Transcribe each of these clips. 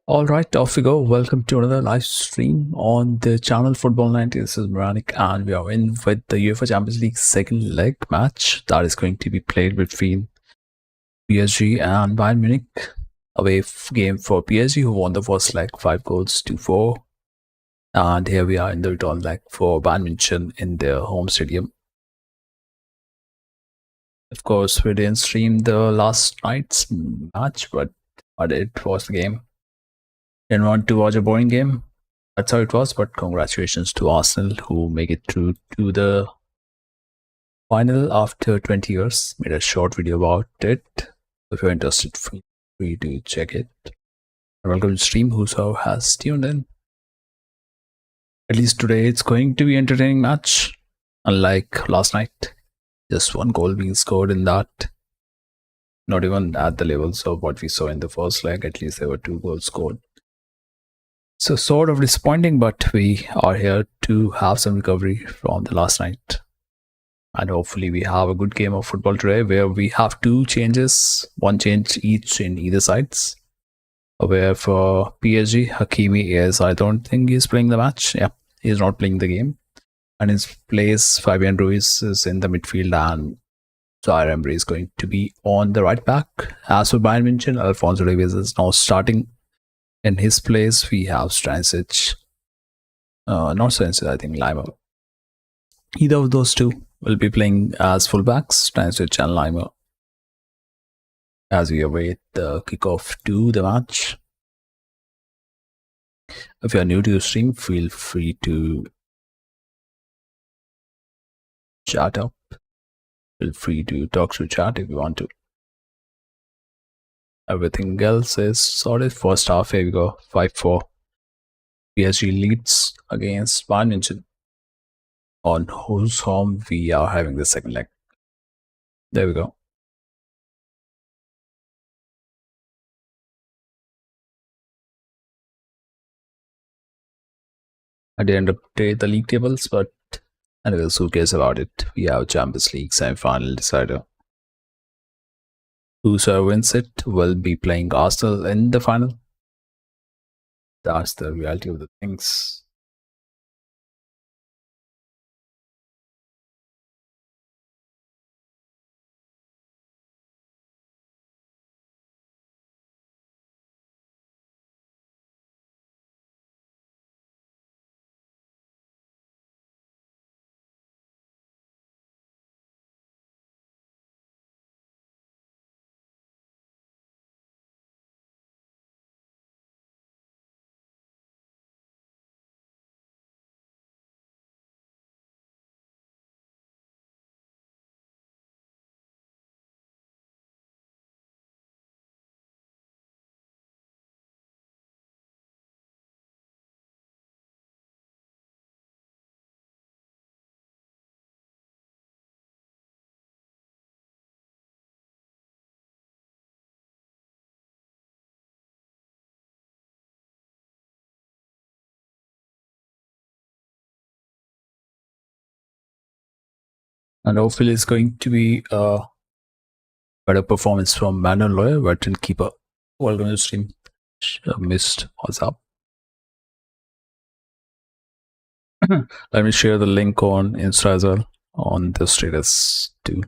Alright, off we go. Welcome to another live stream on the channel Football 90. This is Maranik and we are in with the UEFA Champions League second leg match that is going to be played between PSG and Bayern Munich. Away game for PSG, who won the first leg 5-4. And here we are in the return leg for Bayern Munich in their home stadium. Of course, we didn't stream the last night's match, but it was the game. Didn't want to watch a boring game. That's how it was, but congratulations to Arsenal who make it through to the final after 20 years. Made a short video about it. If you're interested, feel free to check it. And welcome to the stream, whoso has tuned in. At least today it's going to be an entertaining match. Unlike last night, just one goal being scored in that. Not even at the levels of what we saw in the first leg. At least there were 2 goals scored. So sort of disappointing, but we are here to have some recovery from the last night. And hopefully we have a good game of football today where we have 2 changes, 1 change each in either sides. Where for PSG, Hakimi is, I don't think he's playing the match. Yeah, he's not playing the game. And in his place, Fabian Ruiz is in the midfield and Zaire Emery is going to be on the right back. As for Bayern Munich, Alphonso Davies is now starting. In his place, we have Stanisic. Not Stanisic, I think Lima. Either of those two will be playing as fullbacks, Stanisic and Lima. As we await the kickoff to the match. If you are new to the stream, feel free to chat up. Feel free to talk through chat if you want to. Everything else is sorted. First half, here we go. 5-4. PSG leads against Bayern Munich. On whose home we are having the second leg. There we go. I didn't update the league tables, but anyways, who cares about it? We have Champions League Semifinal decider. Whoever wins it will be playing Arsenal in the final. That's the reality of the things. And hopefully it's going to be a better performance from Manuel Neuer, veteran keeper. Welcome to the stream. Missed what's up. Let me share the link on Insta as well on the status too.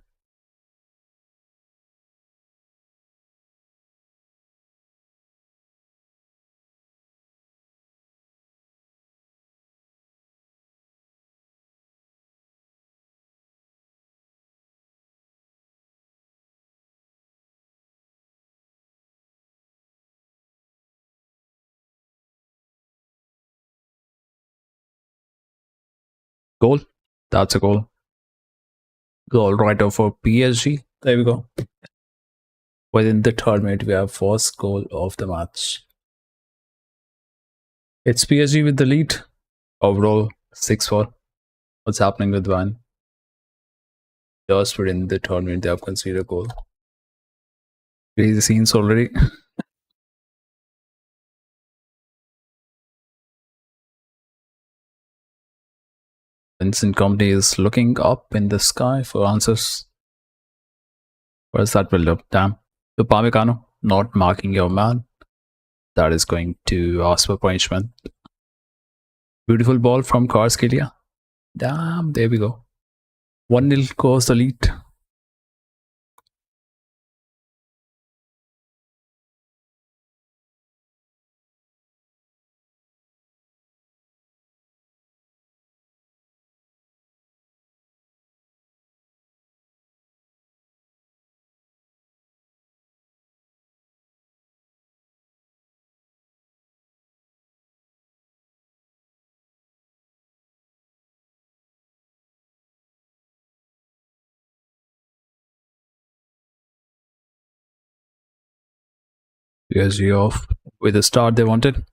Goal. That's a goal. Goal right off for PSG. There we go. Within the 3rd minute, we have first goal of the match. It's PSG with the lead. Overall, 6-4. What's happening with Bayern? Just within the 3rd minute, they have conceded a goal. Crazy scenes already. Vincent Company is looking up in the sky for answers. Where's that build up? Damn. Upamecano not marking your man. that is going to ask for punishment. Beautiful ball from Kvaratskhelia. Damn, there we go. 1-0 goes the lead. PSG off with the start they wanted.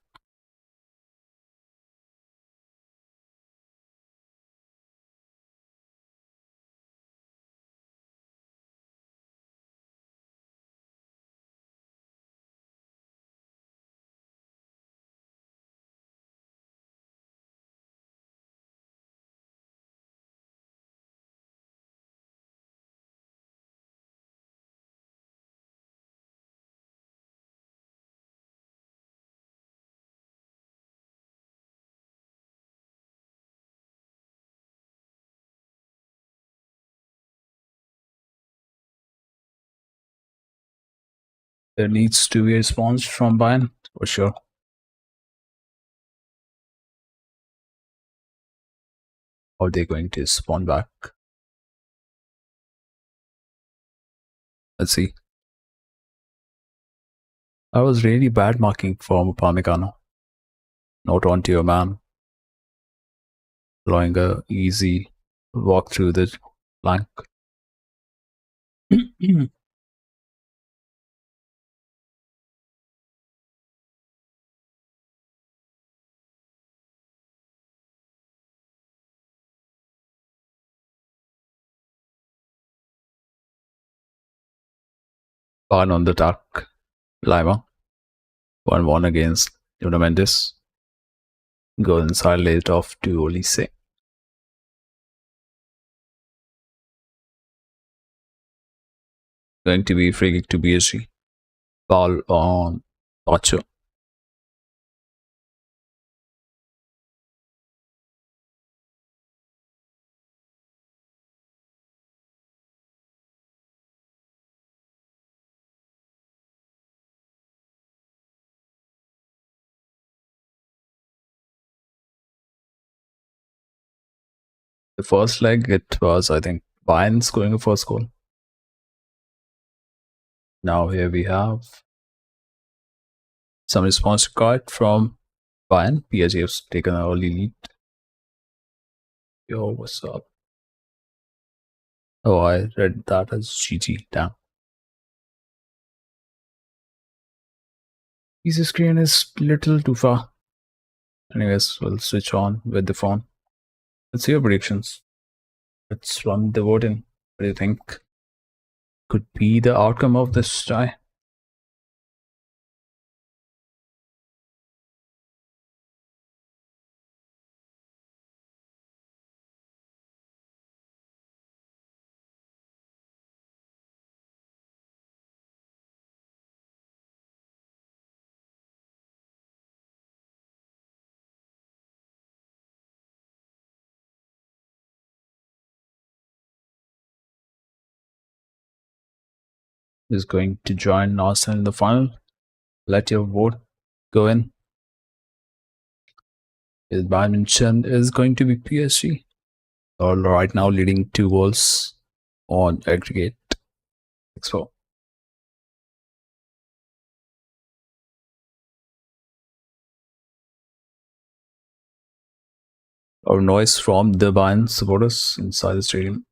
There needs to be a response from Bayern for sure. Or they're going to spawn back. Let's see. That was really bad marking from Upamecano. Not onto your man. Allowing a easy walk through the flank. Bayern on the attack. Lima. 1-1 against Nuno Mendes. Goal inside, laid it off to Olise. Going to be free kick to PSG. Ball on Ocho. The first leg, it was, I think, Bayern scoring a first goal. Now here we have some response required from Bayern. PSG has taken an early lead. Yo, what's up? Oh, I read that as GG. Damn. PC screen is little too far. Anyways, we'll switch on with the phone. Let's see your predictions. Let's run the voting. What do you think could be the outcome of this tie? Is going to join Arsenal in the final. Let your vote go in. Is Bayern Munich is going to be PSG? Or right now leading 2 goals on aggregate. 6-4. Or noise from the Bayern supporters inside the stadium.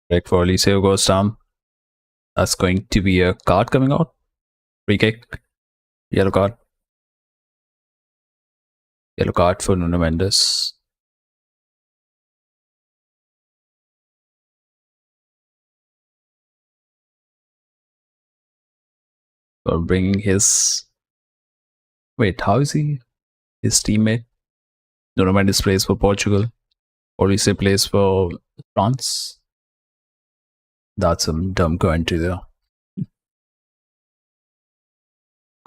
Break for Eliseo goes down. That's going to be a card coming out. Free kick. Yellow card. Yellow card for Nuno Mendes. For bringing his... Wait, how is he? His teammate? Nuno Mendes plays for Portugal. Olise plays for France. That's some dumb commentary there.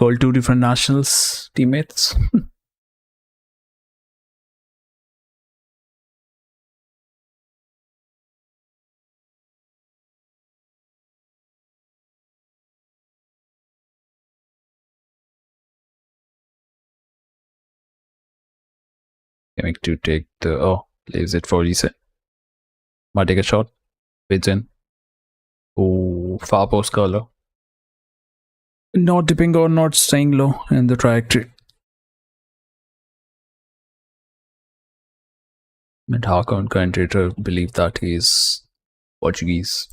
Call two different nationals teammates. Going to take the leaves it for Lise. Might take a shot. Fades in. Oh, far post curler. Not dipping or not staying low in the trajectory. And how can commentator believe that he's Portuguese?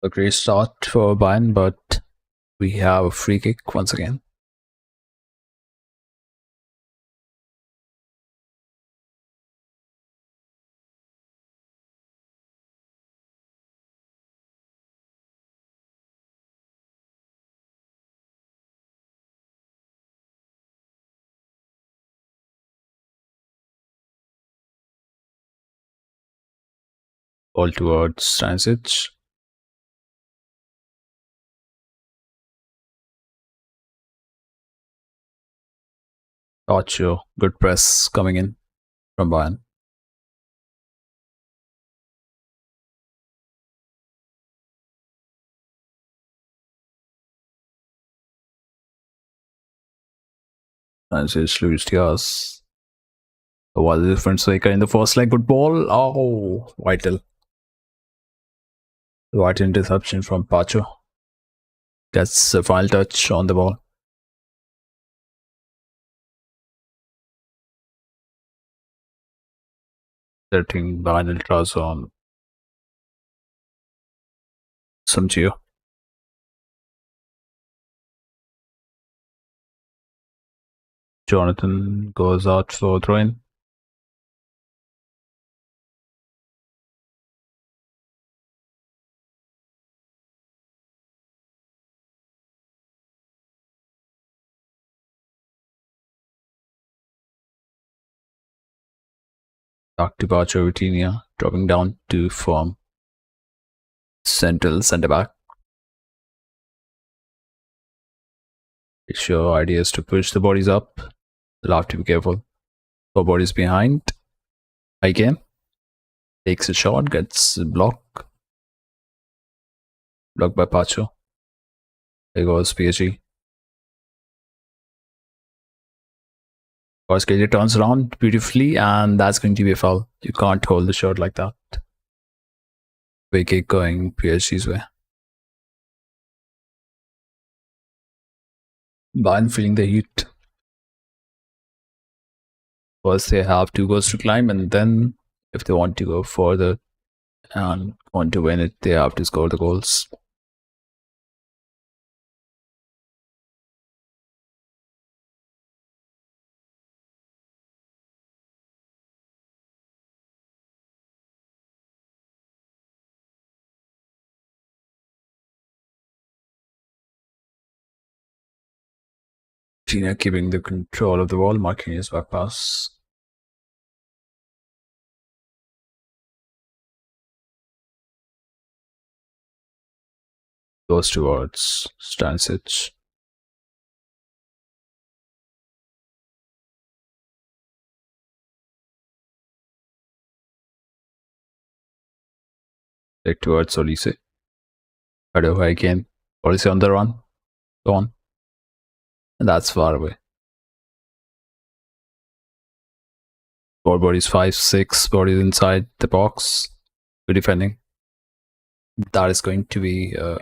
A great start for Bayern, but we have a free kick once again. All towards Stanisic. Ocho, good press coming in from Bayern. Stanisic, Luis Diaz. What the difference maker in the first leg? Good ball. Oh, vital. Right interception from Pacho. Gets the final touch on the ball. Setting Bayern Ultras on some Gio. Jonathan goes out for throw-in. Back to Pacho Vitinha, dropping down to form central centre back. Sure, idea is to push the bodies up. They'll have to be careful. 4 bodies behind. High game. Takes a shot, gets blocked. Blocked by Pacho. There goes PSG. Koskelly turns around beautifully, and that's going to be a foul. You can't hold the shot like that. Free kick going PSG's way. Bayern feeling the heat. First, they have 2 goals to climb, and then if they want to go further and want to win it, they have to score the goals. Tina keeping the control of the ball, marking his back pass. Goes towards Stanisic. Back towards Olise. Shadow again. Olise on the run. Go on. And that's far away. 4 bodies, 5, 6 bodies inside the box. Good defending. That is going to be a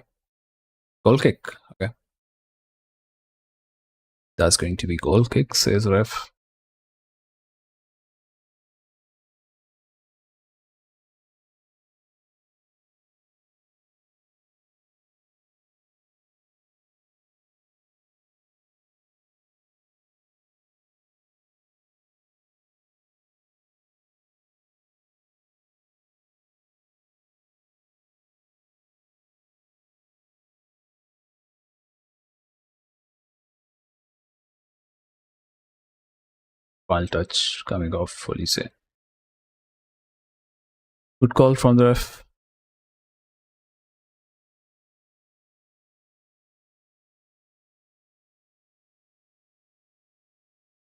goal kick. Okay. That's going to be goal kick, says ref. Wild touch coming off Felice. Good call from the ref.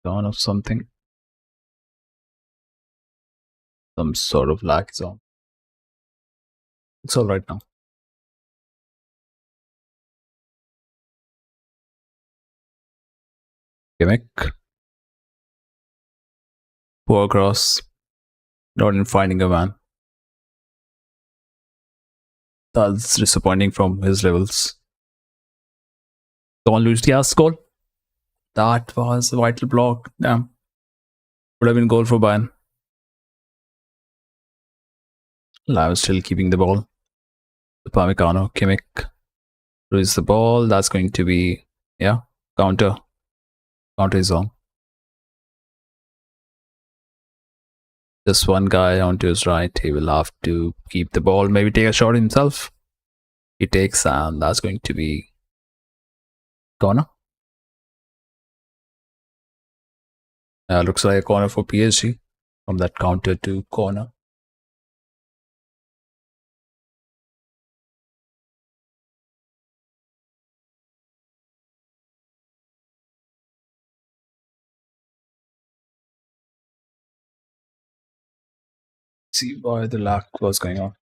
On of something. Some sort of lag is on. It's all right now. Gimmick. Poor cross. Not in finding a man. That's disappointing from his levels. Don Luis Diaz goal. That was a vital block. Damn. Would have been goal for Bayern. Live still keeping the ball. Upamecano, Kimmich. Release the ball. That's going to be, yeah, counter. Counter is on. Just one guy onto his right. He will have to keep the ball. Maybe take a shot himself. He takes, and that's going to be corner. Looks like a corner for PSG. From that counter to corner. See why the lag was going on.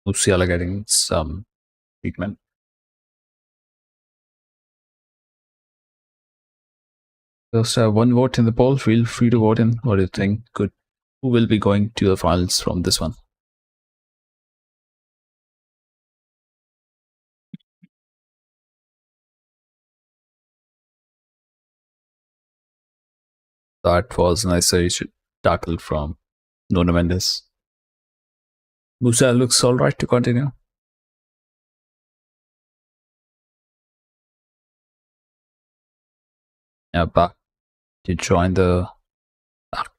UCL getting some treatment. Just one vote in the poll. Feel free to vote in. What do you think? Who will be going to the finals from this one? That was a nice tackle from Nuno Mendes. Musa looks alright to continue. Yeah, back to join the back.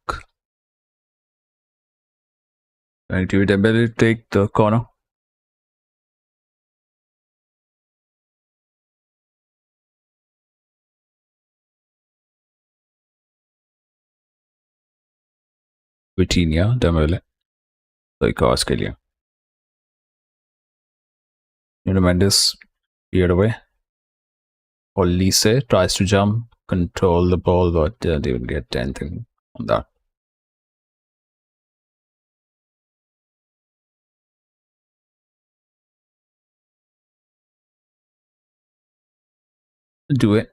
Going to Dembele to take the corner. Vitinha, Dembele. तो एक आवाज के लिए Nuno Mendes cleared away. Olise tries to jump, control the ball, but didn't get anything on that. Do it.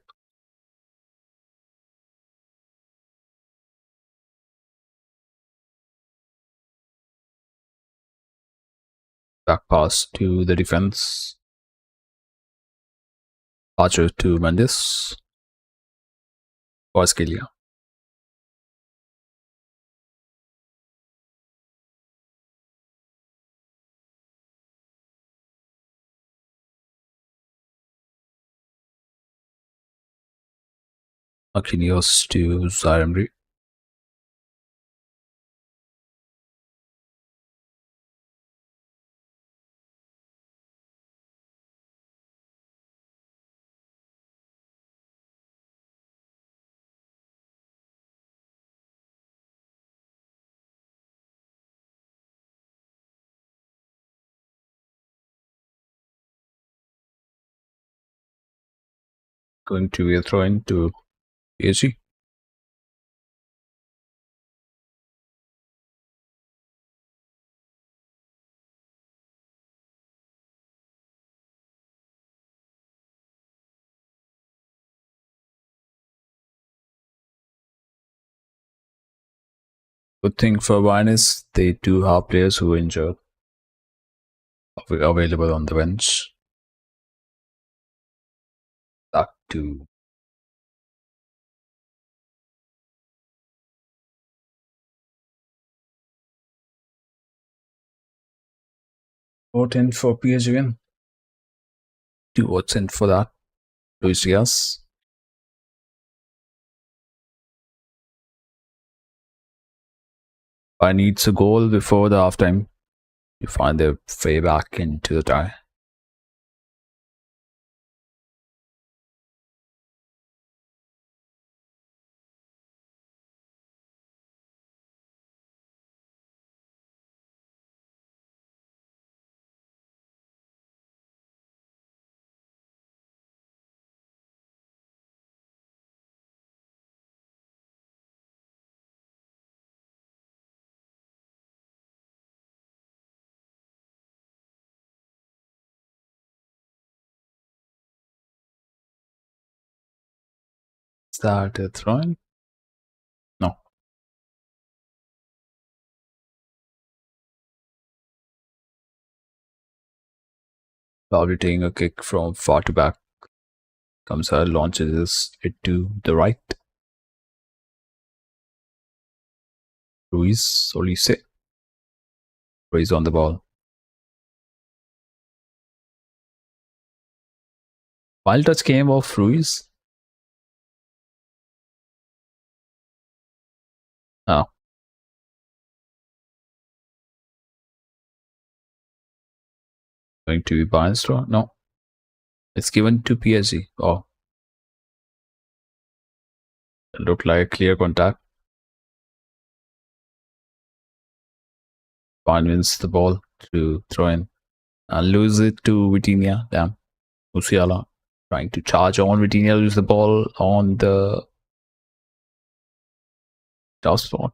Back pass to the defense. Archer to Mendes. Pass के लिए. Marquinhos to Zaire. Going to be a throw in to PSG. Good thing for Bayern is they do have players who are injured available on the bench. Back to vote in for PSG win. 2 votes in for that. Luis Diaz. Bayern needs a goal before the halftime to find their way back into the tie. Is that a throw-in? No. Probably taking a kick from far to back. Comes out, launches it to the right. Ruiz on the ball. Wild touch came off Ruiz. Oh. Going to be Bayern's draw? No. It's given to PSG. Oh. It looked like a clear contact. Bayern wins the ball to throw in and lose it to Vitinha. Damn. UCL trying to charge on Vitinha, lose the ball on the top spot.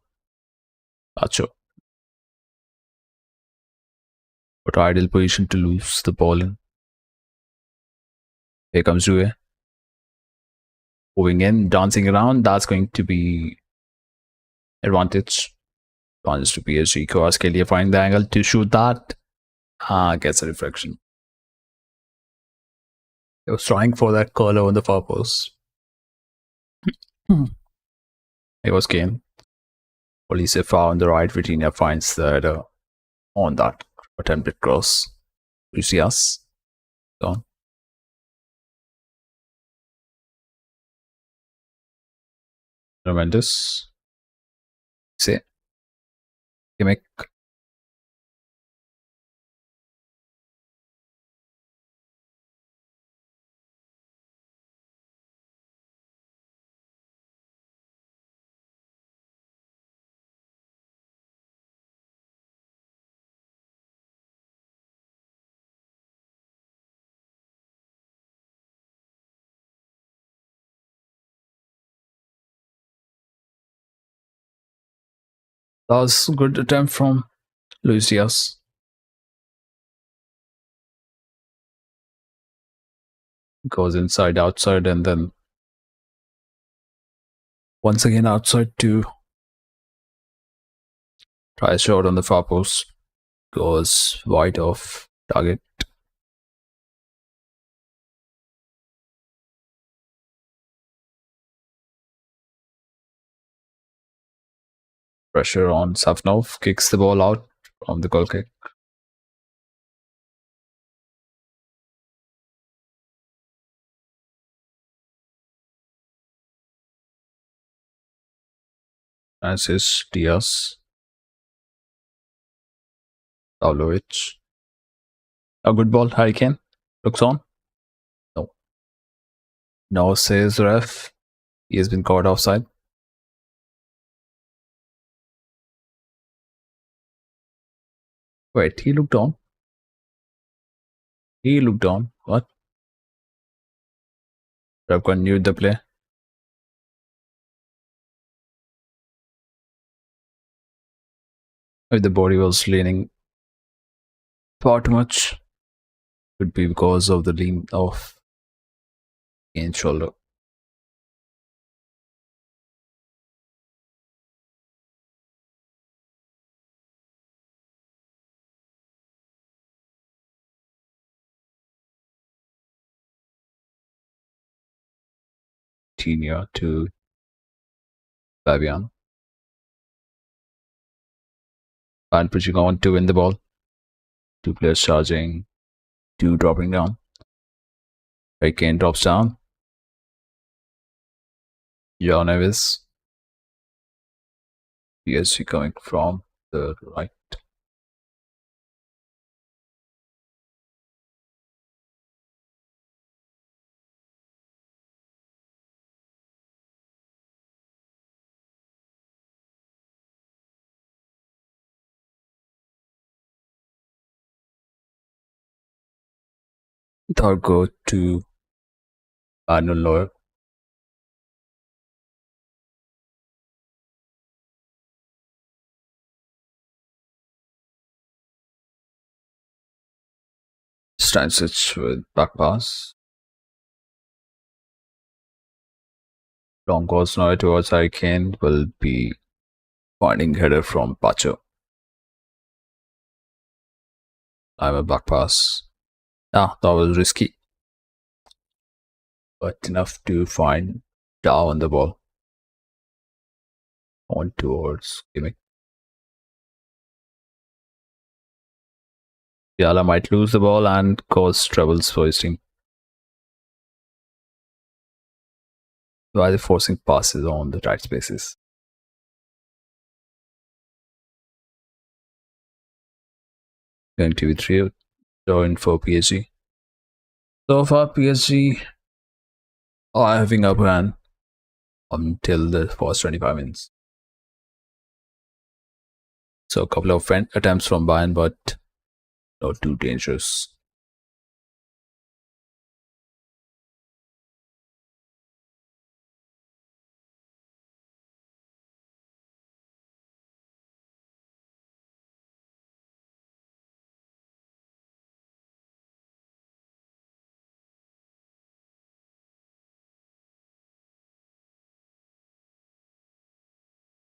Not sure. But ideal position to lose the ball in. Here comes Rue. Moving in, dancing around. That's going to be advantage. Advantage to PSG. Kvaratskhelia finding the angle to shoot that. Gets a reflection. He was trying for that curler on the far post. It was Kane. Police far on the right. Virginia finds the header on that attempted cross. You see us? Gone. Tremendous. See? Gimmick. That was a good attempt from Luis Diaz. Goes inside, outside, and then once again outside to try a shot on the far post. Goes wide off target. Pressure on Safnov. Kicks the ball out from the goal kick. Assist Diaz. Pavlovic. A good ball. Harry Kane. Looks on. No. No, says ref. He has been caught offside. Wait, he looked on. He looked on. What? Ref continued the play. If the body was leaning far too much, could be because of the lean of Kane's shoulder. Tinia to Fabian. And pushing on to win the ball. Two players charging, two dropping down. Harry Kane drops down. João Neves. PSG coming from the right. Third go to Arnold Lower. Stanisic with back pass. Long goes now towards Harry Kane. Will be finding header from Pacho. I'm a back pass. Ah, that was risky, but enough to find Dow on the ball. On towards Kimmich. Fiala might lose the ball and cause troubles for his team. By the forcing passes on the tight spaces. Going to be 3 join for PSG. So far, PSG are having upper hand until the first 25 minutes. So a couple of attempts from Bayern, but not too dangerous.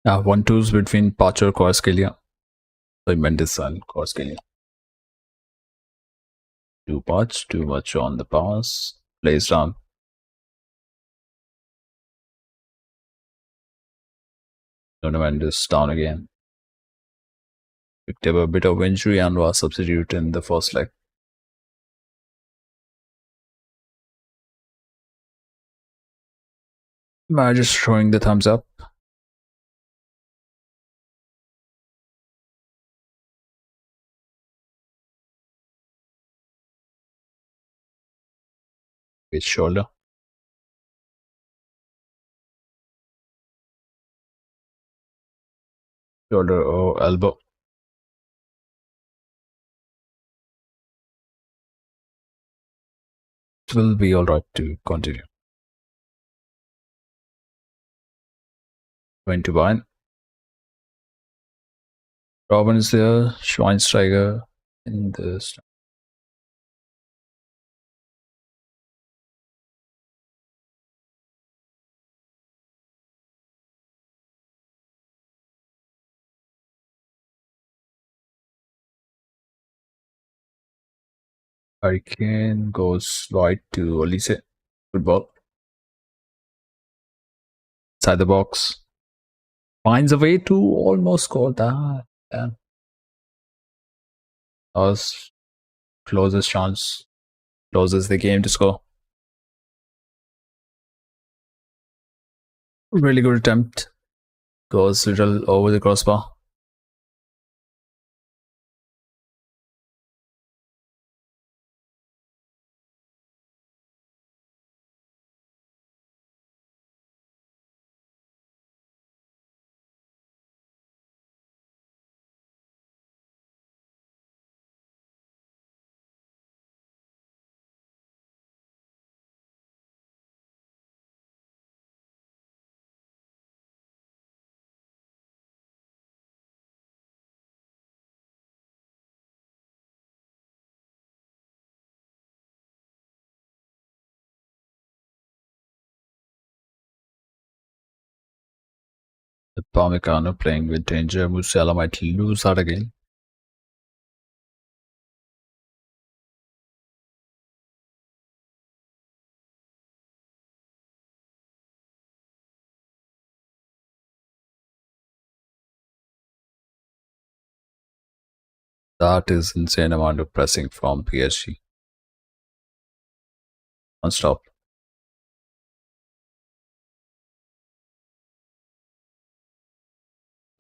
Now 1-2s between Pacho, Kvaratskhelia. So Mendes and Kvaratskhelia. Too much on the pass. Plays down. Mendes down again. Picked up a bit of injury and was substituted in the first leg. Just showing the thumbs up. With shoulder. Shoulder or elbow. It will be alright to continue. Going to Bayern. Robin is there. Schweinsteiger in the Harry Kane goes wide to Olise. Good ball. Inside the box. Finds a way to almost score that. That was closest chance. Closes the game to score. Really good attempt. Goes a little over the crossbar. Upamecano playing with danger. Musiala might lose that again. That is insane amount of pressing from PSG. Non-stop.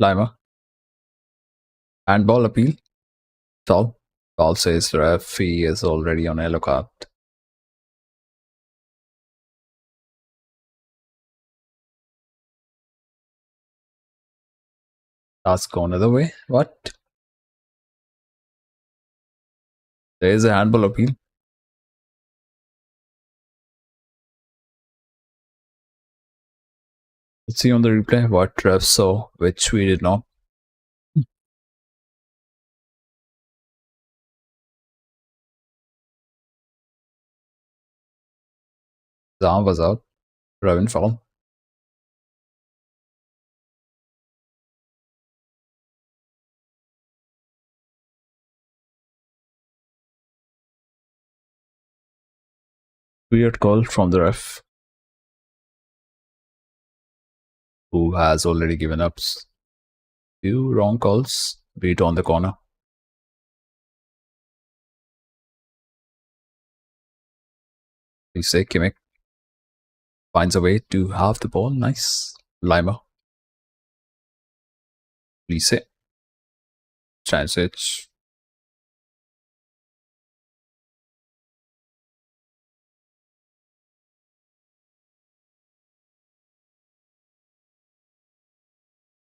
Lima. Handball appeal. Foul. Foul says the ref he is already on a yellow card. Let's go another way. What? There is a handball appeal. Let's see on the replay what ref saw, which we did not. The arm was out. Raven foul. Weird call from the ref, who has already given up few wrong calls, be it on the corner. We say Kimmich finds a way to have the ball. Nice. Lima. Lise. Transic.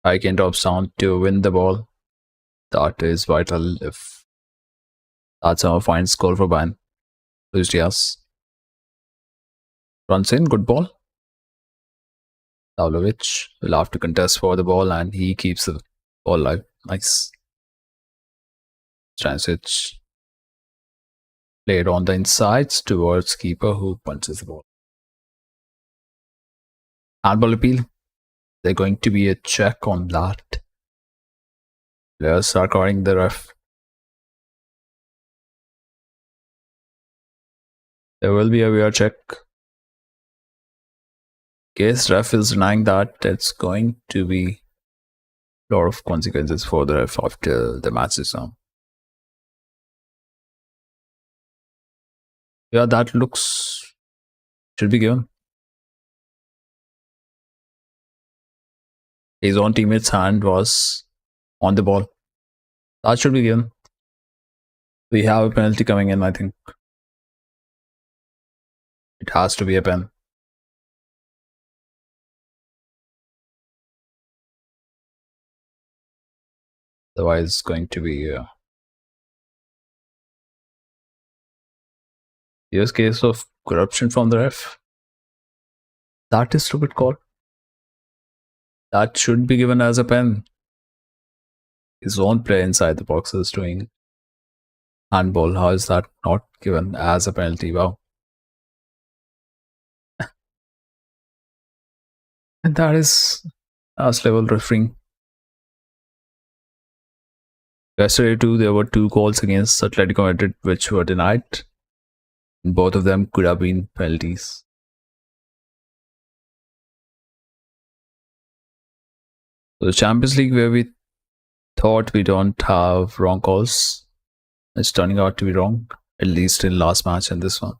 I can drop sound to win the ball. That is vital if that's a fine score for Bayern. Luis Diaz runs in, good ball. Pavlovic will have to contest for the ball and he keeps the ball alive. Nice. Transic played on the insides towards keeper who punches the ball. Handball appeal. There's going to be a check on that. Players are calling the ref. There will be a VR check. Case ref is denying that, it's going to be a lot of consequences for the ref after the match is on. Yeah, that looks should be given. His own teammate's hand was on the ball. That should be given. We have a penalty coming in, I think. It has to be a pen. Otherwise, it's going to be a serious case of corruption from the ref. That is stupid call. That should be given as a pen. His own player inside the box is doing handball. How is that not given as a penalty? Wow. And that is as level refereeing. Yesterday too, there were 2 calls against Atletico Madrid which were denied. Both of them could have been penalties. So the Champions League, where we thought we don't have wrong calls, it's turning out to be wrong, at least in last match and this one.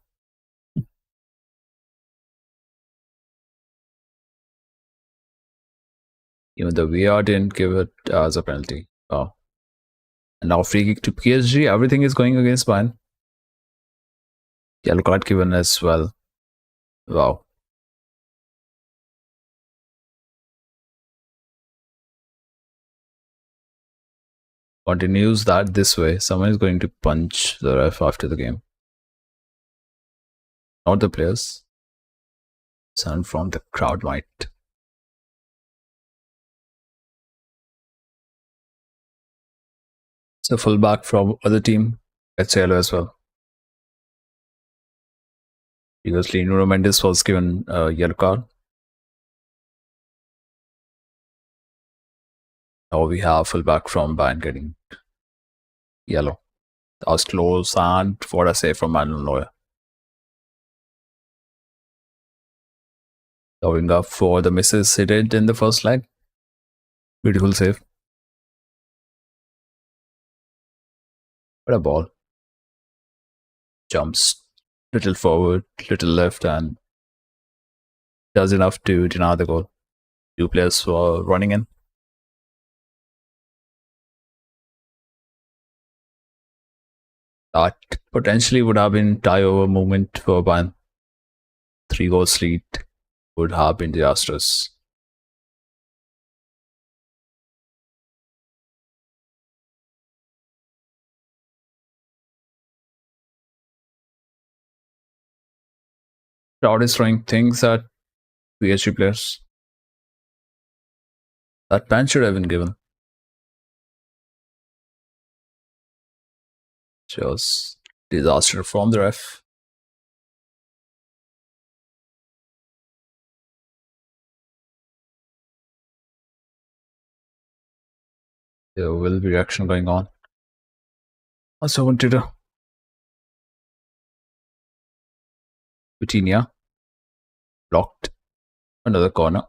Even the VR didn't give it as a penalty. Wow. And now free kick to PSG. Everything is going against Bayern. Yellow card given as well. Wow. Continues that this way. Someone is going to punch the ref after the game. Not the players. Someone from the crowd might. So fullback from other team gets yellow as well. Previously, Nuno Mendes was given a yellow card. Now we have fullback from Bayern getting yellow. That was close, and what I say from Manuel Neuer. Going up for the misses he did in the first leg. Beautiful save. What a ball. Jumps little forward, little left, and does enough to deny the goal. 2 players were running in. That potentially would have been tie over moment for Bayern. 3 goals lead would have been disastrous. Crowd is throwing things at PSG players. That ban should have been given. Shows disaster from the ref. There will be reaction going on. Also on Twitter. Vitinha blocked another corner.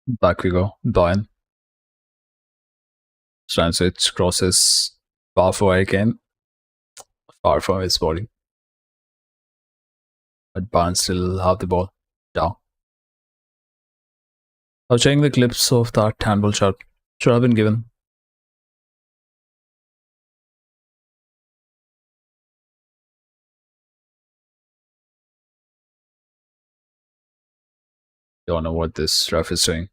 Back we go. Bayern. Stanisic crosses far for again. Far from his body. But Bayern still have the ball. Down. I was checking the clips of that handball shot. Should have been given. Don't know what this ref is doing.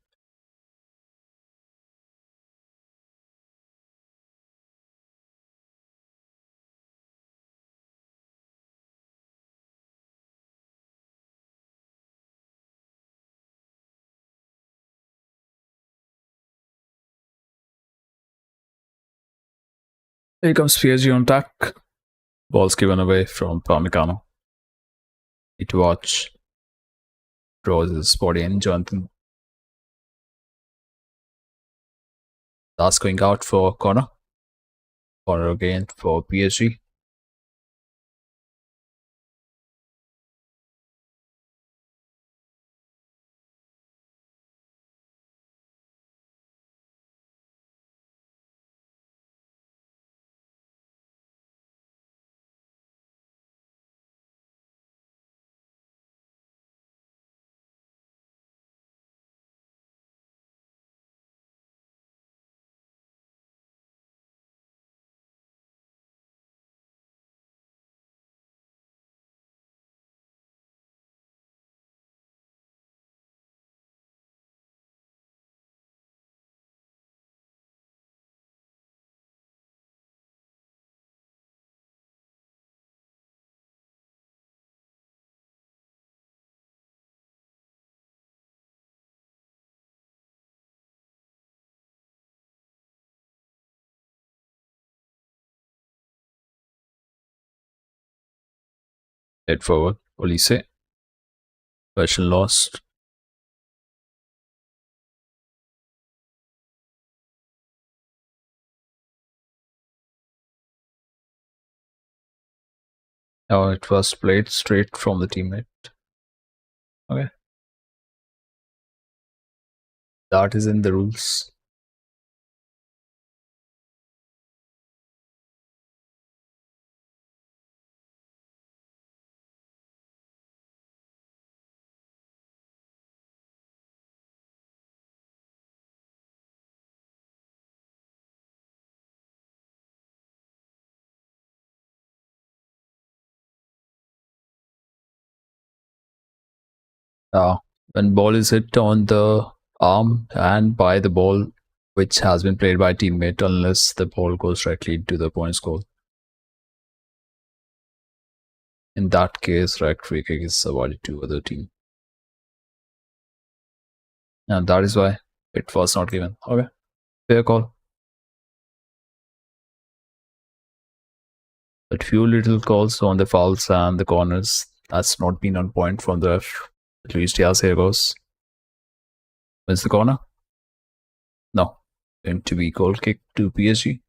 Here comes PSG on attack. Ball's given away from Pamecano. Need to watch. Draws his body in. Jonathan. That's going out for corner. Corner again for PSG. Head forward. Olise. Possession lost. Oh, it was played straight from the teammate. Okay. That is in the rules. Uh, when ball is hit on the arm and by the ball which has been played by a teammate unless the ball goes directly into the points goal. In that case, right free kick is awarded to other team. And that is why it was not given. Okay. Fair call. But few little calls on the fouls and the corners. That's not been on point from the ref. At least, yes, here goes. Wins the corner? No. Going to be goal kick to PSG.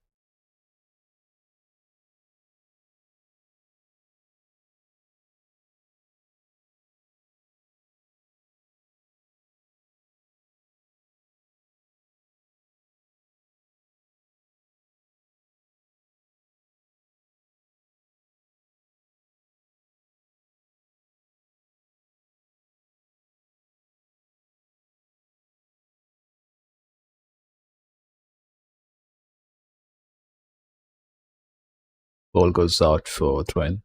Ball goes out for throw-in.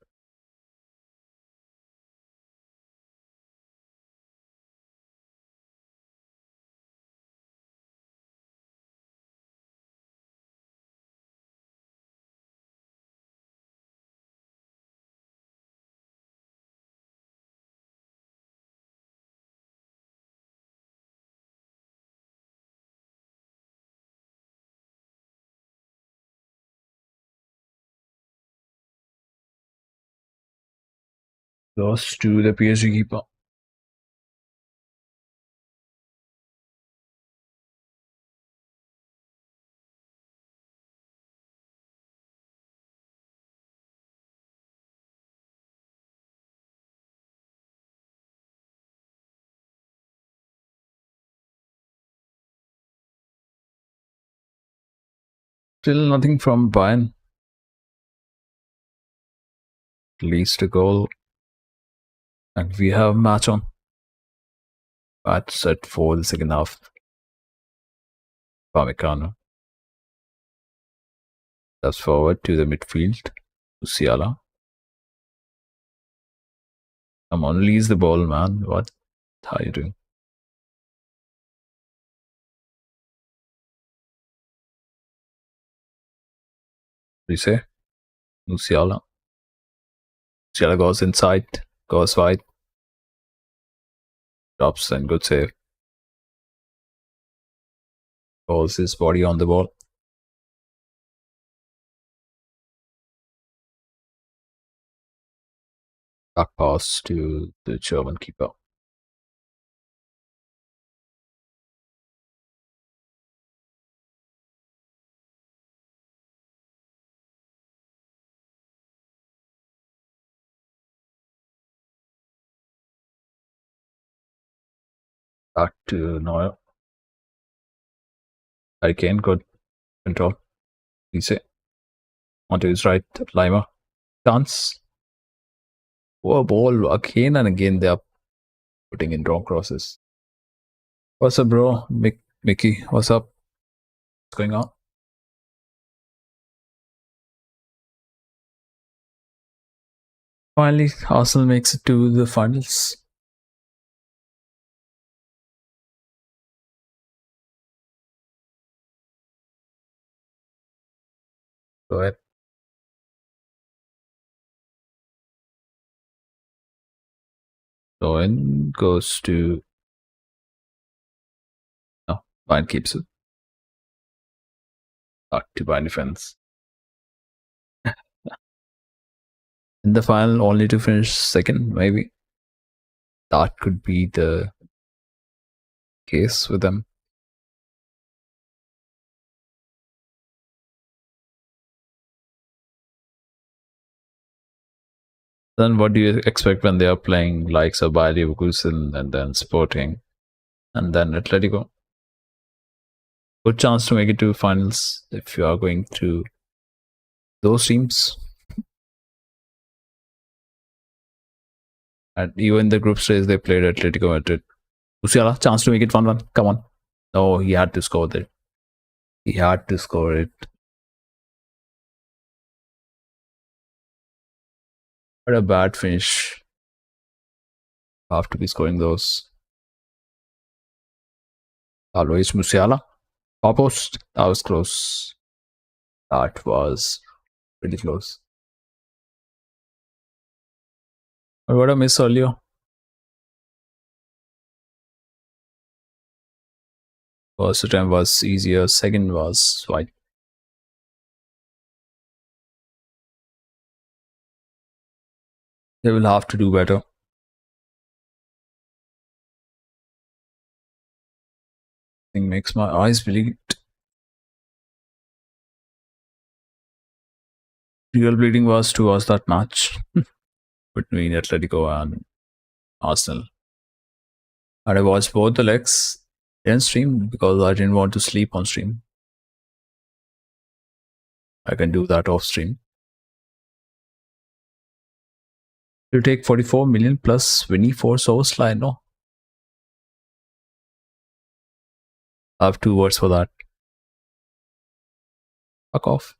Lost to the PSG keeper. Still nothing from Bayern. At least a goal. And we have match on. Match set for the second half. Pamecano. Steps forward to the midfield. UCL. Come on, release the ball, man. What are you doing? What do you say? Musiala. Musiala goes inside, goes wide, drops and good save. Rolls his body on the ball. Back pass to the German keeper. Back to Neuer. Hurricane, good control. Lise. Onto his right, Lima. Chance. Poor ball again and again. They are putting in wrong crosses. What's up, bro? Mickey, what's up? What's going on? Finally, Arsenal makes it to the finals. Go ahead. So in goes to. No, Bayern keeps it. Back to Bayern defense. In the final, only to finish second, maybe. That could be the case with them. Then what do you expect when they are playing likes of Bayer Leverkusen and then Sporting and then Atletico? Good chance to make it to finals if you are going through those teams. And even the group stage, they played Atletico Madrid. Musiala, chance to make it 1-1. Come on. No, he had to score that. He had to score it. What a bad finish. Have to be scoring those. Alois Musiala. Far post. That was close. That was pretty close. But what I missed earlier? First attempt was easier. Second was wide. They will have to do better. Thing makes my eyes bleed. Real bleeding was towards that match between Atletico and Arsenal. And I watched both the legs in stream because I didn't want to sleep on stream. I can do that off stream. You take 44 million plus Winnie for Sourceline, no? I have 2 words for that. Fuck off.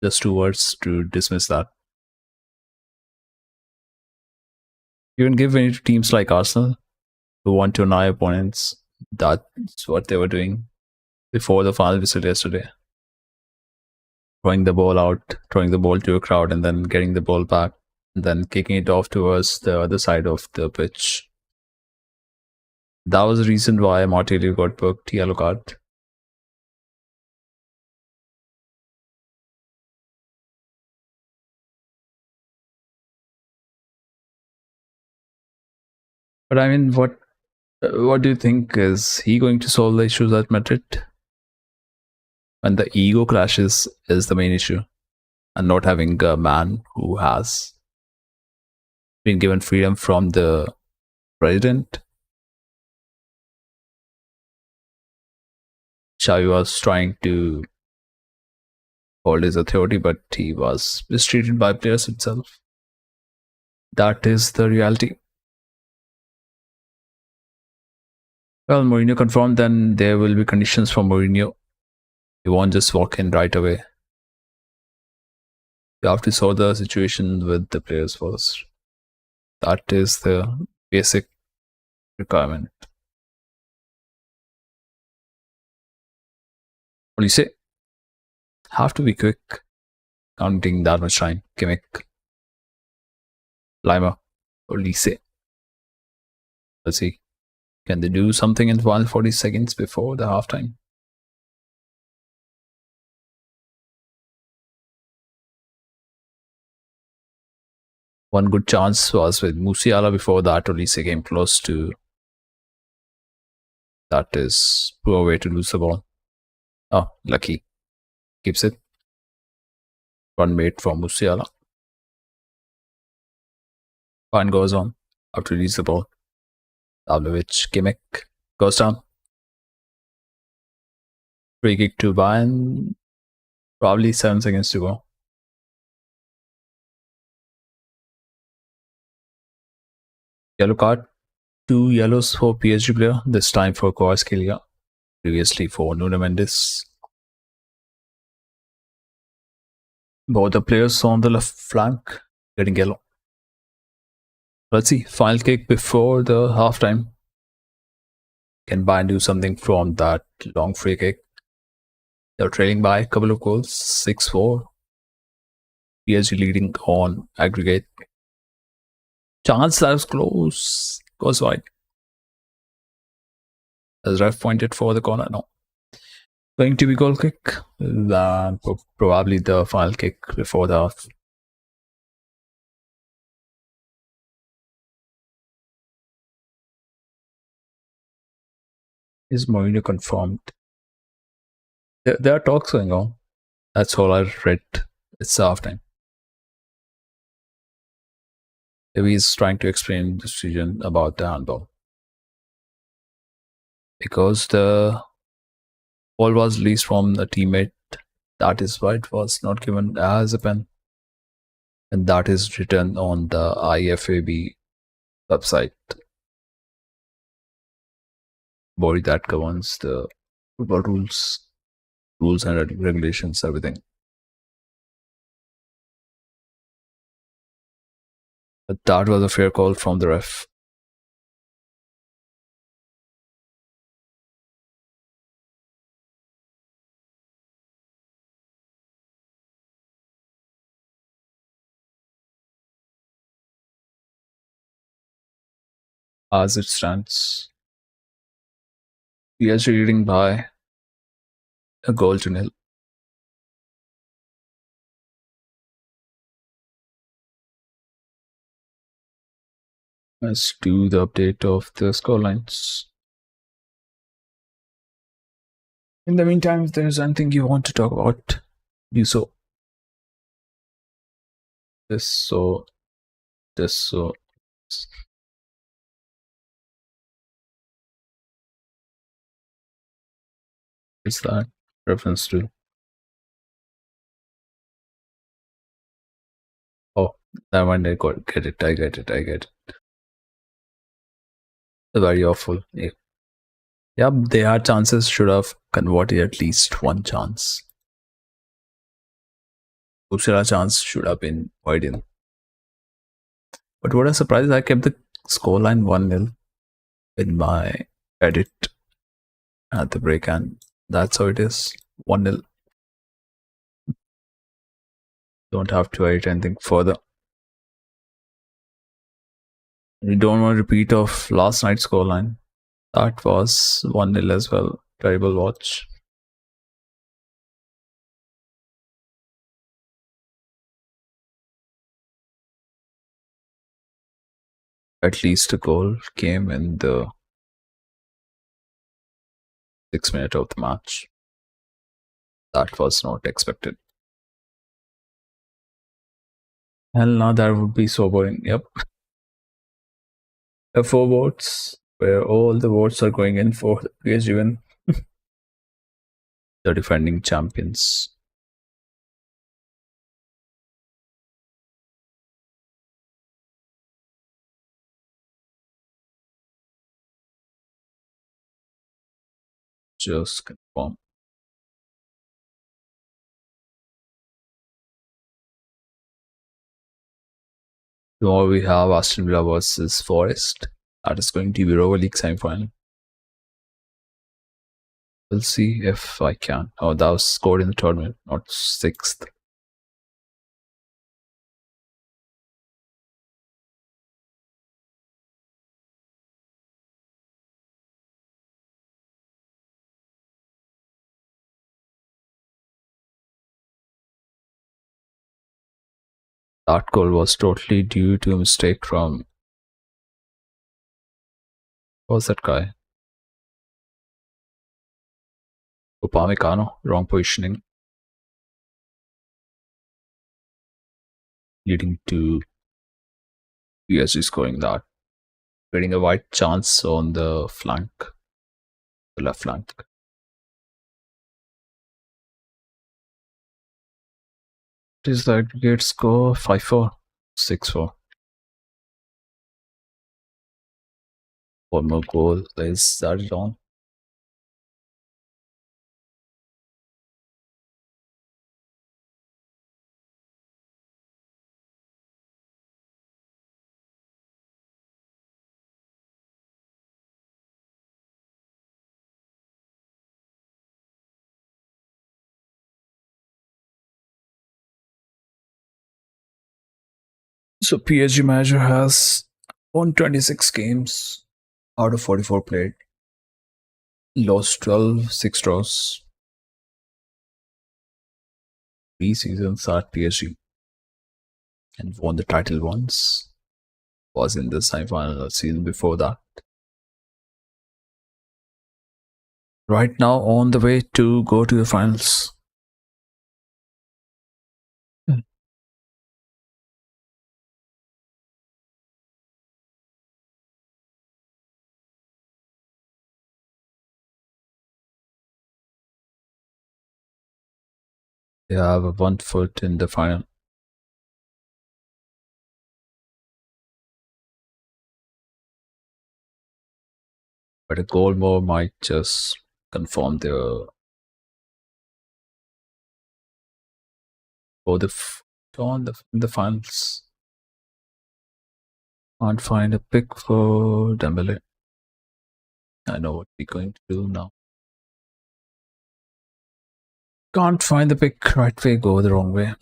Just 2 words to dismiss that. You can give Winnie to teams like Arsenal who want to annoy opponents. That's what they were doing before the final whistle yesterday. Throwing the ball out, throwing the ball to a crowd, and then getting the ball back, and then kicking it off towards the other side of the pitch. That was the reason why Martelio got booked yellow card. But I mean, what do you think? Is he going to solve the issues at Madrid? And the ego clashes is the main issue, and not having a man who has been given freedom from the president. Xavi was trying to hold his authority, but he was mistreated by players itself. That is the reality. Well, Mourinho confirmed, then there will be conditions for Mourinho. You won't just walk in right away. You have to sort the situation with the players first. That is the basic requirement. What do you say? Have to be quick. Counting that much time. Kimmich. Lima. What do you say? Let's see. Can they do something in 140 seconds before the halftime? One good chance was with Musiala before that. Olise came close to. That is poor way to lose the ball. Oh, lucky. Keeps it. Run made from Musiala. Fine goes on. Have to release the ball. Pavlovic, Kimmich goes down. Free kick to Bayern. Probably 7 seconds to go. Yellow card. 2 yellows for PSG player. This time for Kvaratskhelia. Previously for Nuno Mendes. Both the players on the left flank getting yellow. Let's see. Final kick before the halftime. Can Bayern do something from that long free kick? They're trailing by a couple of goals. 6-4. PSG leading on aggregate. Chance that was close. Goes wide. As ref pointed for the corner. No. Going to be goal kick. Probably the final kick before the half. Is Mourinho confirmed? There are talks going on. That's all I read. It's halftime. Maybe he's trying to explain the decision about the handball. Because the ball was released from the teammate, that is why it was not given as a pen. And that is written on the IFAB website. Body that governs the football rules and regulations, everything. But that was a fair call from the ref. As it stands, PSG leading by a goal to nil. Let's do the update of the scorelines. In the meantime, if there's anything you want to talk about, do so. This so, this so. Is that reference to? Oh, that one I got get it. I get it. I get it. Very awful. Yeah. Yep, they had chances. Should have converted at least one chance. UCL chance should have been wide in. But what a surprise! I kept the scoreline 1-0 in my edit at the break, and that's how it is. 1-0. Don't have to edit anything further. We don't want a repeat of last night's scoreline. That was 1-0 as well. Terrible watch. At least a goal came in the 6th minute of the match. That was not expected. Hell no, that would be so boring. Yep. The 4 votes where all the votes are going in for PSG win. The defending champions. Just confirm. Tomorrow we have Aston Villa versus Forest. That is going to be Europa League semi-final. We'll see if I can. Oh, that was scored in the tournament, not 6th. That goal was totally due to a mistake from. What was that guy? Upamecano, wrong positioning, leading to PSG scoring that. Getting a wide chance on the flank, the left flank. What is the aggregate score? 5-4, 6-4. One more goal. Is that it on? So PSG manager has won 26 games out of 44 played. Lost 12, 6 draws. 3 seasons at PSG. And won the title once. Was in the semi-final season before that. Right now on the way to go to the finals. They have a 1 foot in the final. But a goal more might just confirm their for the in the finals. Can't find a pick for Dembele. I know what we're going to do now. Can't find the pick. Right way, go the wrong way.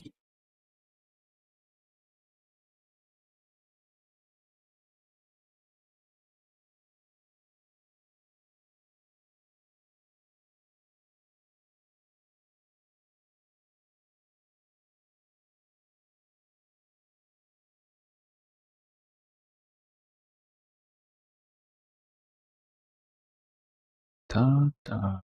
Da, da.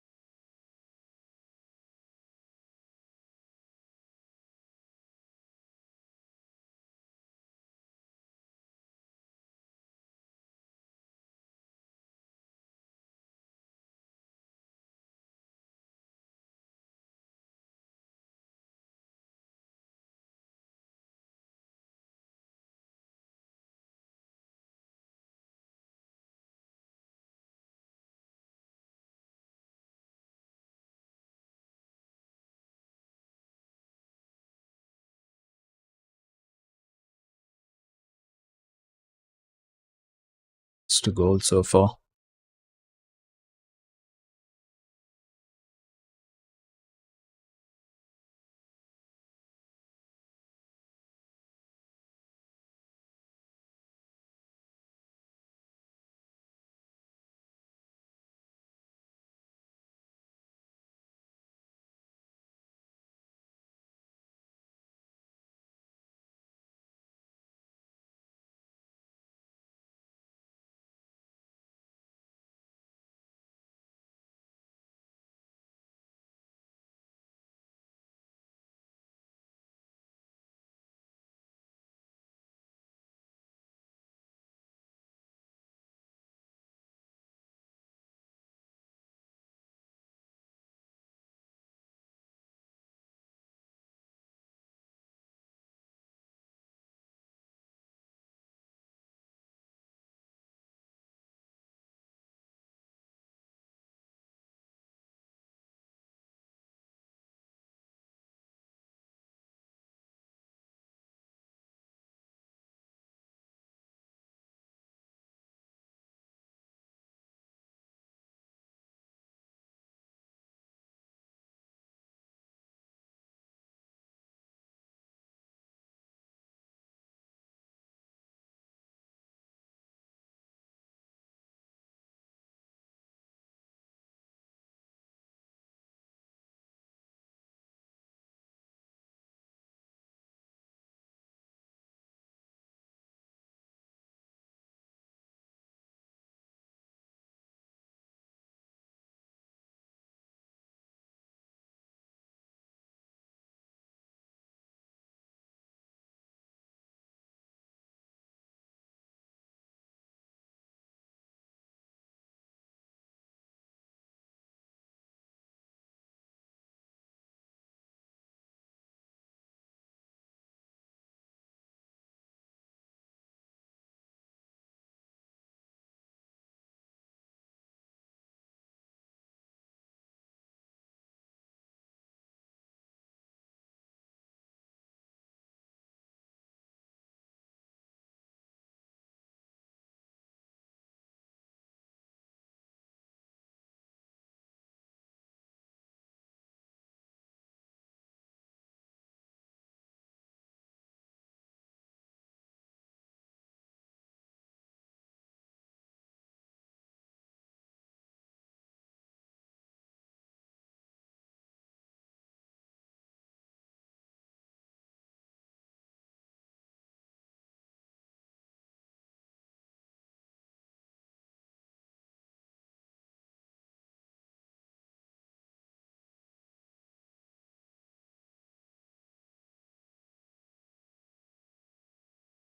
It's the goal so far.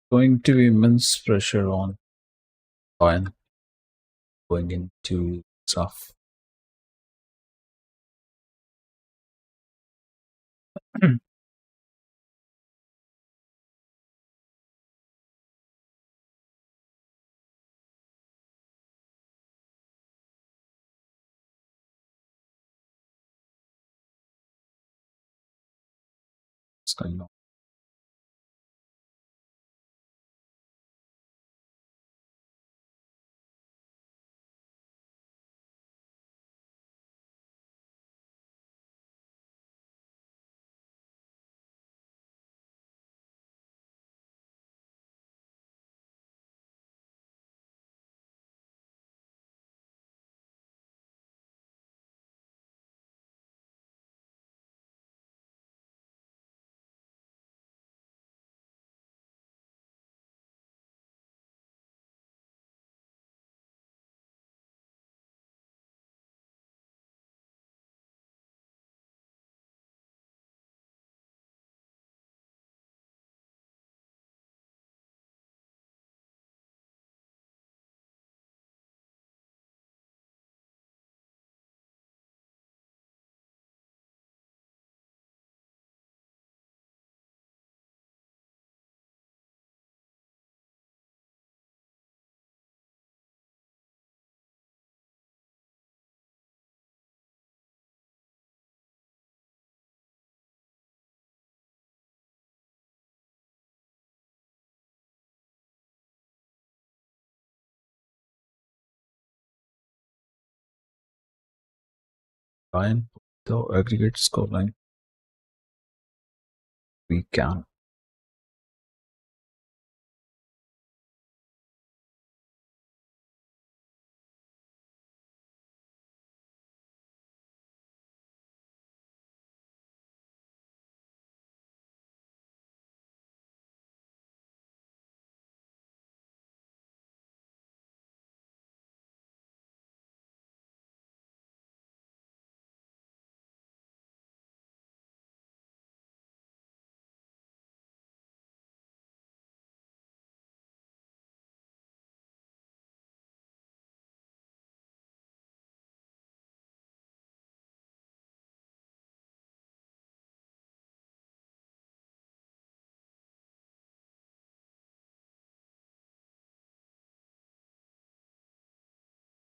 Going to be immense pressure on Bayern going into stuff. What's going on? Bayern, the aggregate scoreline. We can.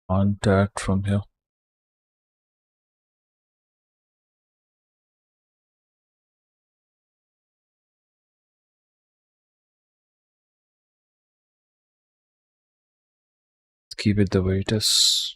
Contact from here. Keep it the way it is.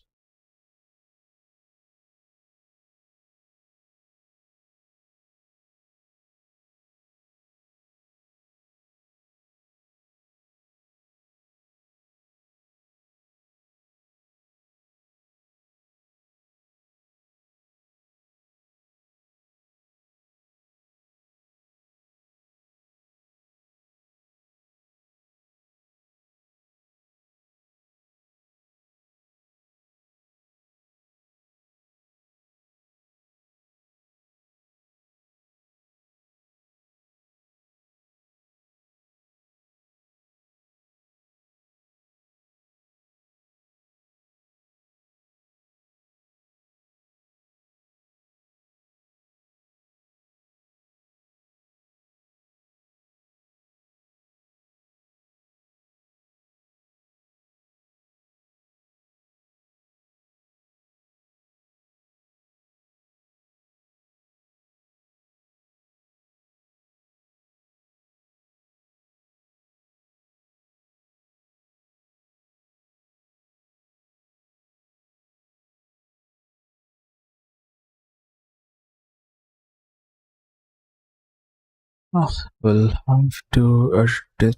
Ah, we'll have to edit it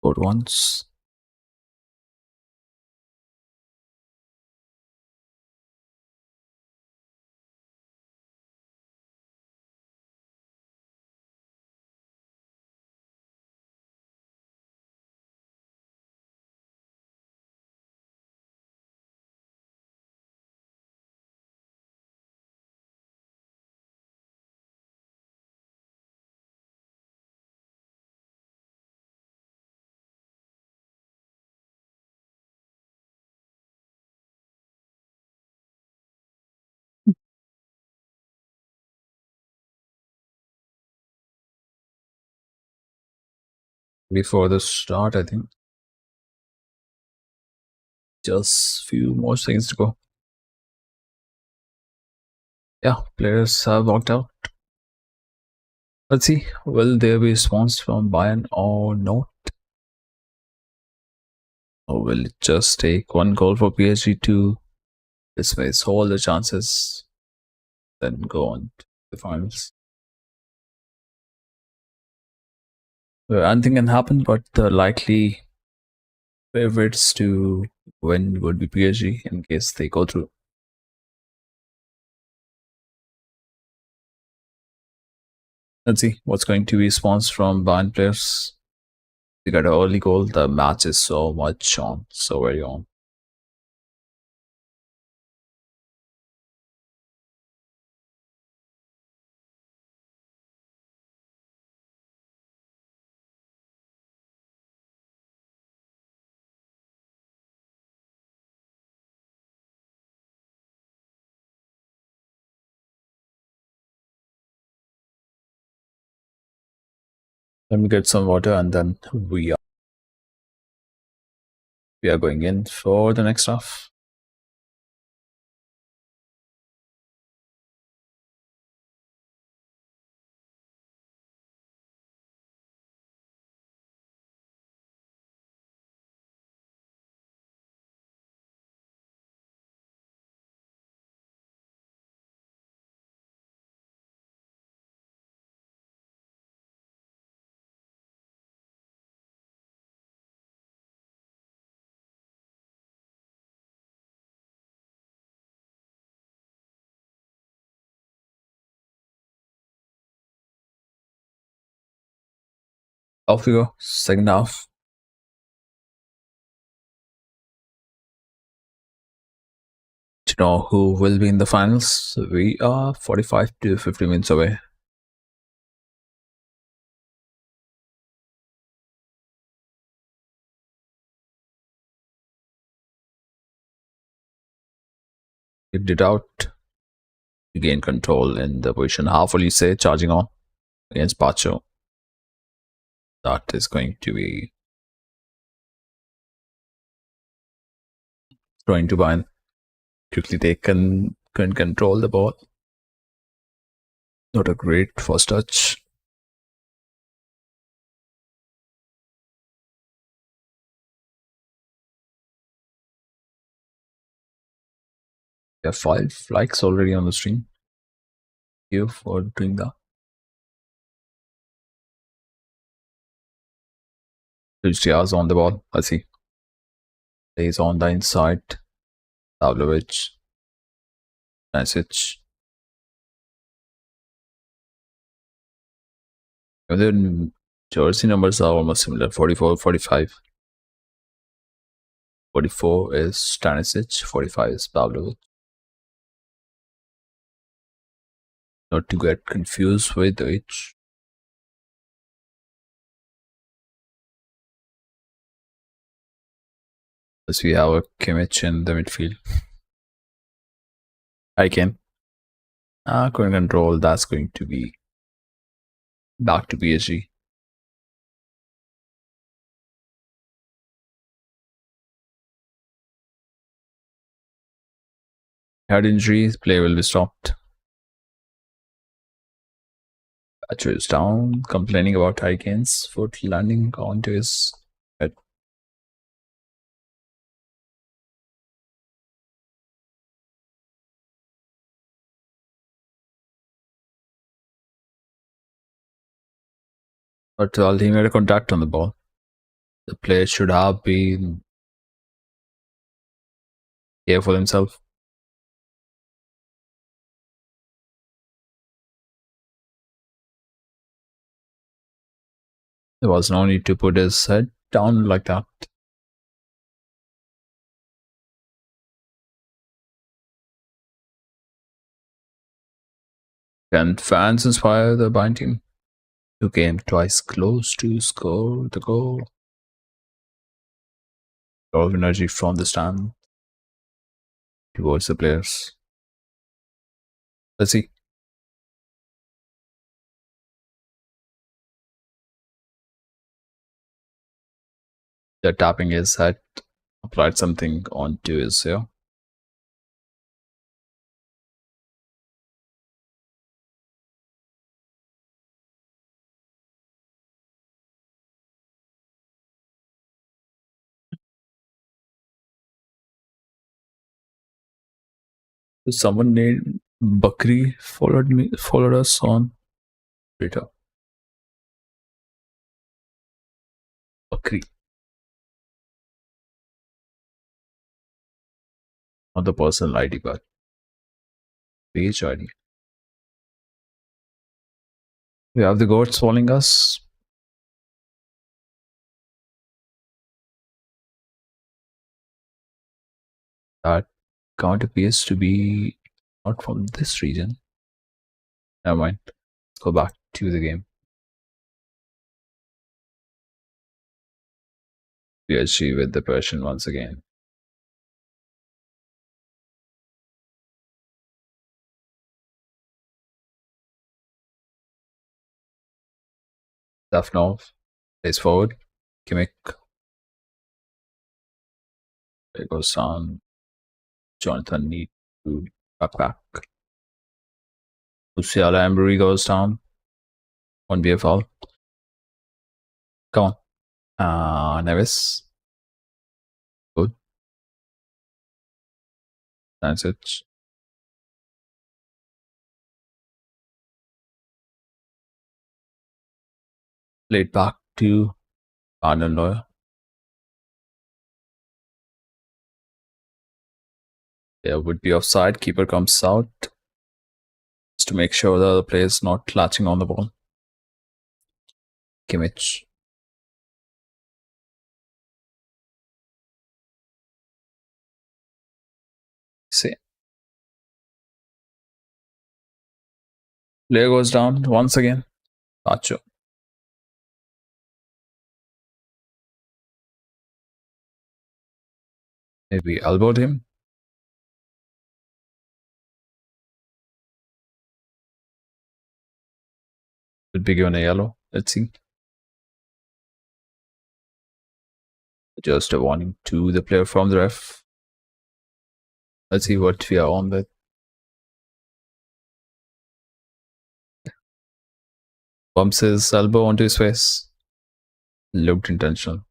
for once. Before the start, I think. Just few more seconds to go. Yeah, players have walked out. Let's see, will there be response from Bayern or not? Or will it just take one goal for PSG to dismiss all the chances, then go on to the finals? Well, anything can happen, but the likely favorites to win would be PSG in case they go through. Let's see what's going to be response from Bayern players. They got an early goal. The match is so much on, so very on. Let me get some water and then we are going in for the next half. Off we go. Second half. Do you know who will be in the finals? We are 45 to 50 minutes away. It did out to gain control in the position. Half will you say charging on against Pacho. That is going to be throwing to Bayern. Quickly they can control the ball. Not a great first touch. We have 5 likes already on the stream. Thank you for doing that. Lucia's on the ball. Let's see. He's on the inside. Pavlovic. Nasic. The jersey numbers are almost similar. 44, 45. 44 is Stanisic. 45 is Pavlovic. Not to get confused with which. As we have a Kimmich in the midfield. I can. Current control, that's going to be back to PSG. Head injury, play will be stopped. Pacho is down, complaining about Hurricanes, foot landing onto his head. But he made a contact on the ball. The player should have been careful himself. There was no need to put his head down like that. Can fans inspire the Bayern team? Who came twice close to score the goal? A lot of energy from the stand towards the players. Let's see. They're tapping his head, applied something onto his ear. Someone named Bakri followed us on Twitter. Bakri. Not the personal ID, but page ID. We have the goats following us. That count appears to be not from this region. Never mind. Let's go back to the game. PSG with the Persian once again. Dafnov plays forward. Kimmich. There goes down. Jonathan need to back. UCL Embry goes down. Won't be a foul. Come on. Neves. Good. That's it. Played back to Arnold Neuer. There would be offside. Keeper comes out just to make sure the other player is not latching on the ball. Kimmich. See, player goes down once again. Nacho. Maybe elbowed him. Could be given a yellow. Let's see. Just a warning to the player from the ref. Let's see what we are on with. Bumps his elbow onto his face. Looked intentional.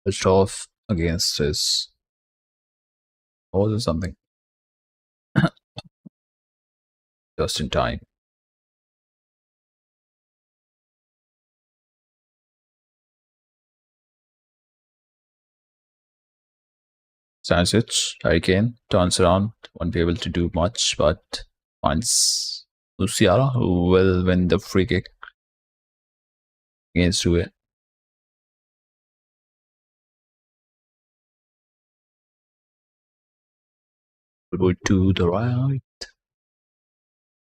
Touched off against his nose or something. Just in time. Stanisic, Hurricane, turns around, won't be able to do much, but finds UCL, who will win the free kick against Rue. Go to the right.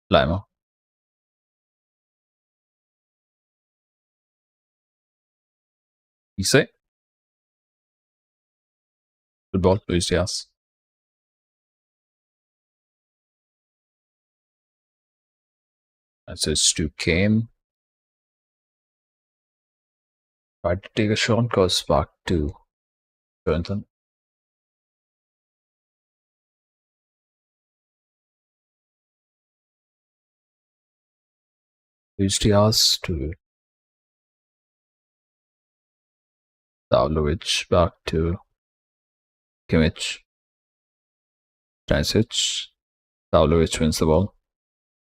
Lima. You say? Good ball, Luis Diaz. That's it to Kane. Tried to take a shot, goes back to Jonathan. Luis Diaz to Pavlovic, back to Kimmich. Stanisic. Pavlovic wins the ball.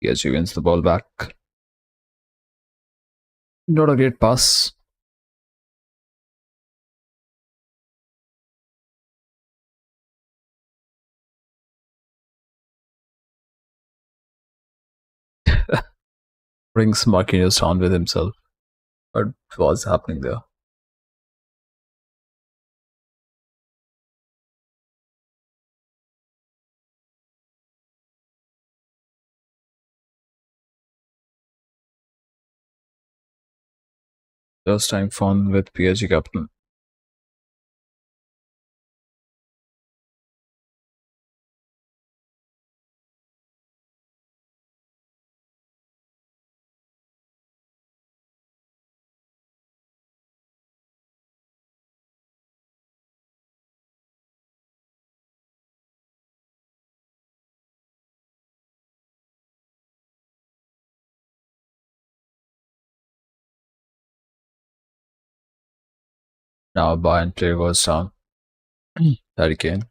PSG wins the ball back. Not a great pass. Brings Marquinhos down with himself. What was happening there? First time fun with PSG captain. Now Bayern player goes down. Hurricane.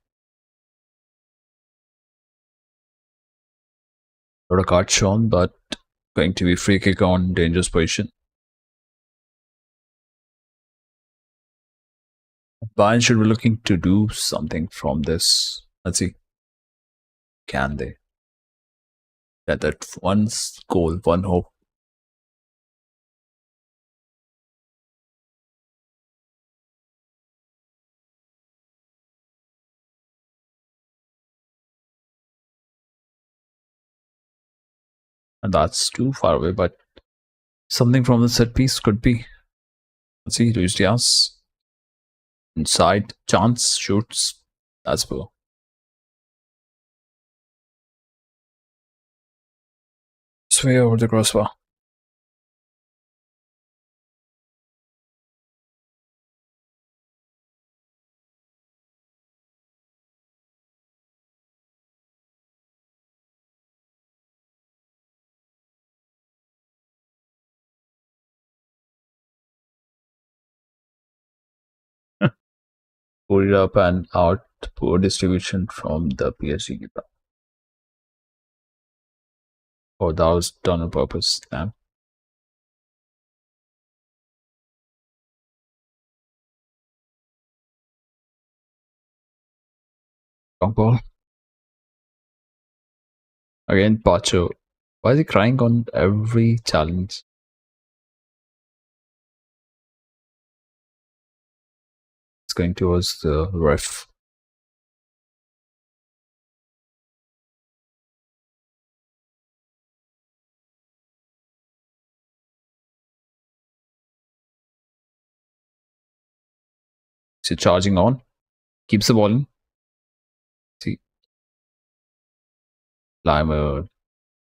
Not a card shown, but going to be free kick on dangerous position. Bayern should be looking to do something from this. Let's see. Can they? Get that one goal, one hope. And that's too far away, but something from the set piece could be. Let's see, Luis Diaz. Inside, chance, shoots. That's poor. Sway over the crossbar. Pull it up and out. Poor distribution from the PSG keeper. Oh, that was done on purpose. Damn. Wrong ball. Again, Pacho. Why is he crying on every challenge? going towards the ref. So charging on. Keeps the ball in. See. Climber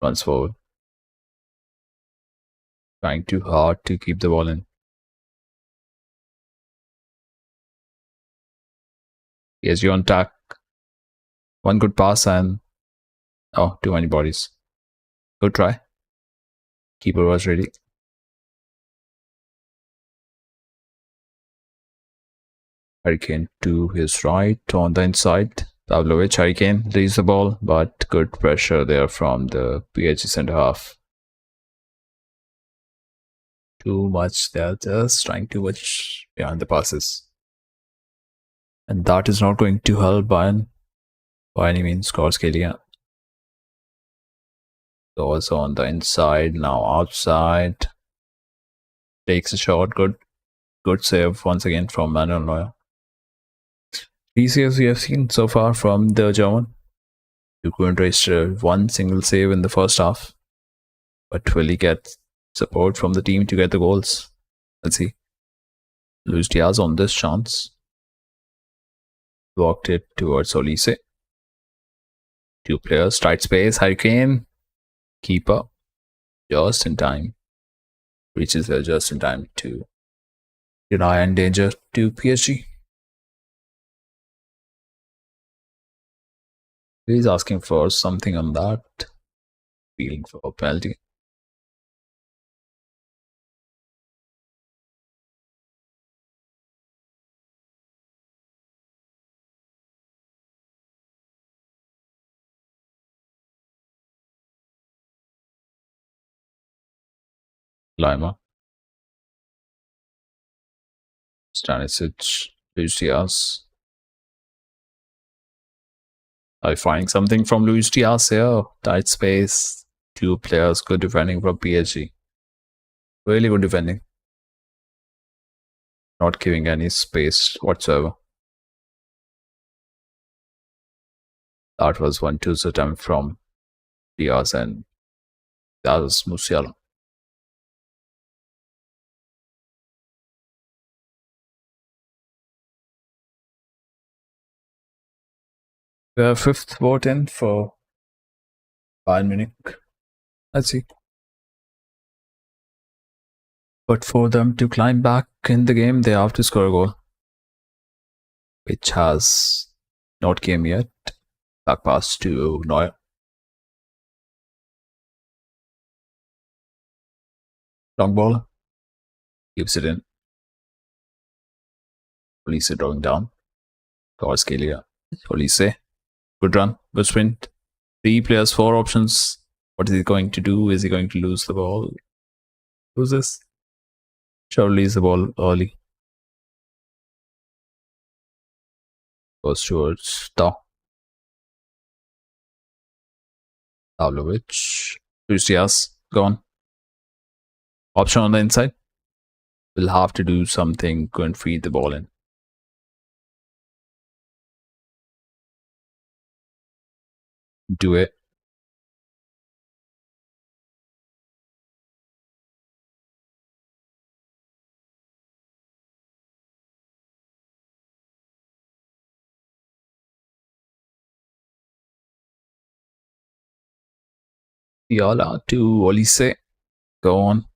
runs forward. Trying too hard to keep the ball in. PSG on attack. One good pass and too many bodies. Good try. Keeper was ready. Hurricane to his right on the inside. Pavlovic, Hurricane leaves the ball, but good pressure there from the PSG centre half. Too much, they're just trying too much behind the passes. And that is not going to help Bayern by any means. Kvaratskhelia. Goes on the inside, now outside. Takes a shot, good save once again from Manuel Neuer. 3 saves we have seen so far from the German. You couldn't register one single save in the first half. But will he get support from the team to get the goals? Let's see. Luis Diaz on this chance. Walked it towards Olise. Two players, tight space, Hurricane. Keeper. Just in time. Reaches there just in time to deny and danger to PSG. He's asking for something on that. Feeling for a penalty. Lima. Stanisic. Luis Diaz. Are you finding something from Luis Diaz here? Tight space. Two players, good defending from PSG. Really good defending. Not giving any space whatsoever. That was 1-2 attempt from Diaz and that was Musiala. We have fifth vote in for Bayern Munich. Let's see. But for them to climb back in the game, they have to score a goal, which has not came yet. Back pass to Neuer. Long ball. Keeps it in. Olise drawing down. Kvaratskhelia. Olise. Good run. Good sprint. 3 players, 4 options. What is he going to do? Is he going to lose the ball? Who's this? Surely lose the ball early. Goes towards top. Pavlovic. Luis Diaz. Gone. Option on the inside. Will have to do something. Go and feed the ball in. Do it. Yala to Olise. Go on.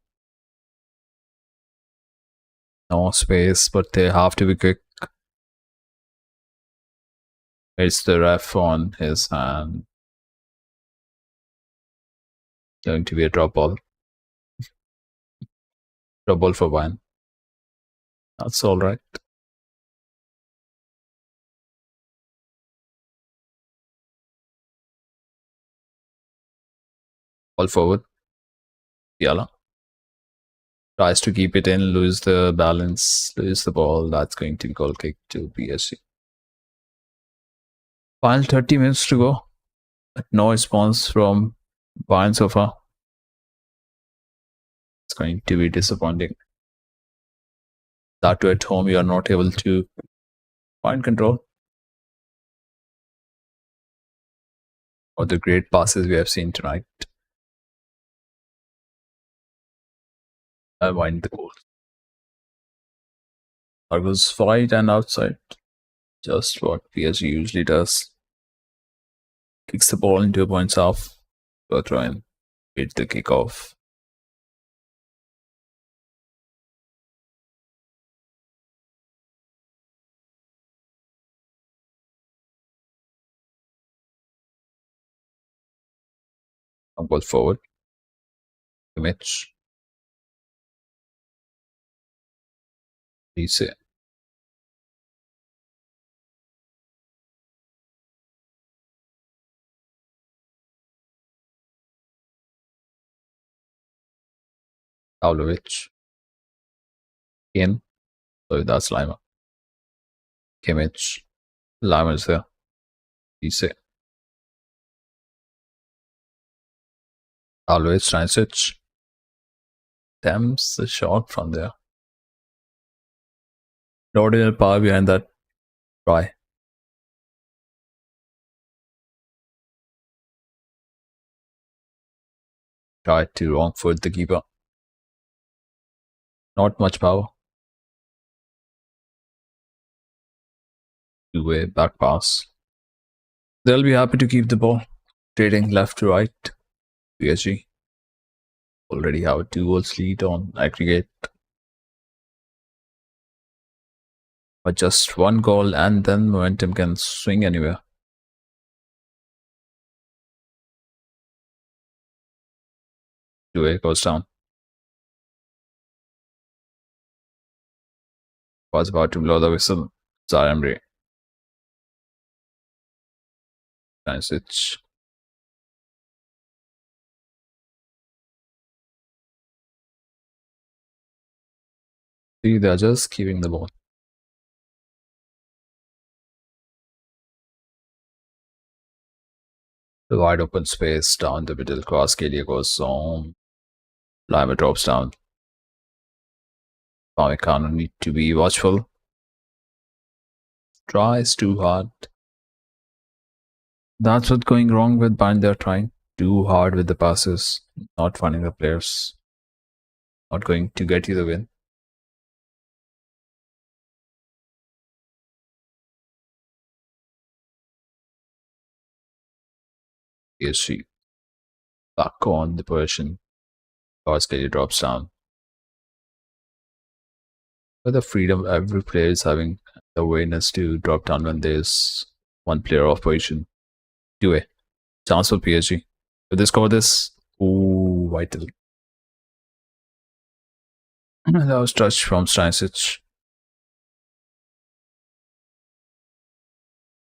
No space, but they have to be quick. It's the ref on his hand. Going to be a drop ball. Drop ball for Bayern. That's alright. Ball forward. Yala. Tries to keep it in, lose the balance, lose the ball. That's going to be goal kick to PSG. Final 30 minutes to go. But no response from Bayern so far. It's going to be disappointing. That too at home, you are not able to fine control. Or the great passes we have seen tonight. I wind the goal. Argos wide and outside. Just what PSG usually does. Kicks the ball into a points half. Go throw in. Hit the kickoff. Ball forward. Image. Easy. Pavlovic. In. So that's Lima. Kimmich. Lima is there. Easy. Pavlovic, Stanisic. Attempts the shot from there. No ordinary power behind that try. Tried to wrong foot the keeper. Not much power. Two-way back pass. They'll be happy to keep the ball. Trading left to right. PSG already have a 2 goals lead on aggregate. But just one goal and then momentum can swing anywhere. Two-way goes down. Was about to blow the whistle. Zaremri. Stanisic. See, they're just keeping the ball. The wide open space down the middle. Cross Kelia goes on. Lima drops down. Pamecano need to be watchful. Tries too hard. That's what's going wrong with Bayern. They're trying too hard with the passes, not finding the players. Not going to get you the win. PSG back on the position. Kvaratskhelia drops down. With the freedom, every player is having the awareness to drop down when there's one player off position. 2-way. Chance for PSG. If they score this, ooh, vital. That was touch from Stanisic.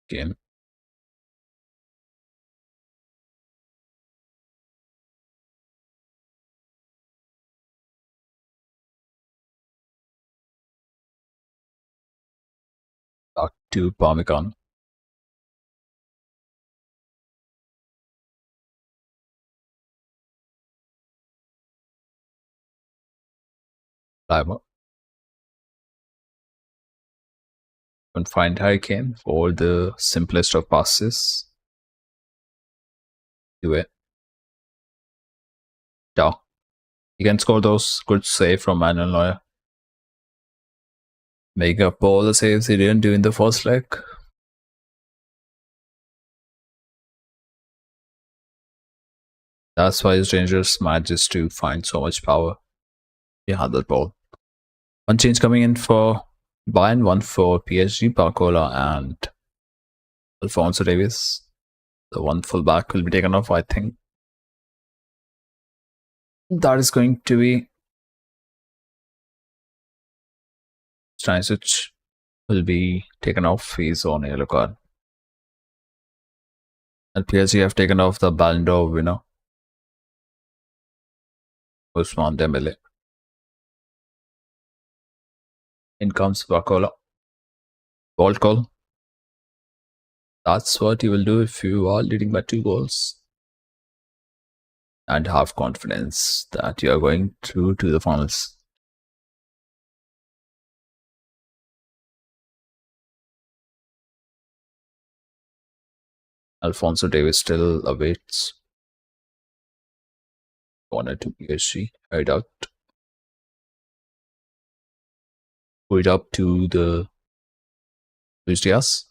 Game. Back to Pamecano. Lima. And find Hurricane for the simplest of passes. Do it. Yeah. You can score those. Good save from Manuel Neuer. Make up all the saves he didn't do in the first leg. That's why his Rangers manages to find so much power behind that ball. One change coming in for Bayern, one for PSG, Barcola and Alphonso Davies. The one fullback will be taken off, I think. That is going to be Stanisic will be taken off. He's on a yellow card. And PSG have taken off the Ballon d'Or winner, Ousmane Dembele. In comes Barcola. Ball call. That's what you will do if you are leading by 2 goals. And have confidence that you are going through to the finals. Alphonso Davies still awaits. Corner to PSG. Head out. Put it up to the Luis Diaz.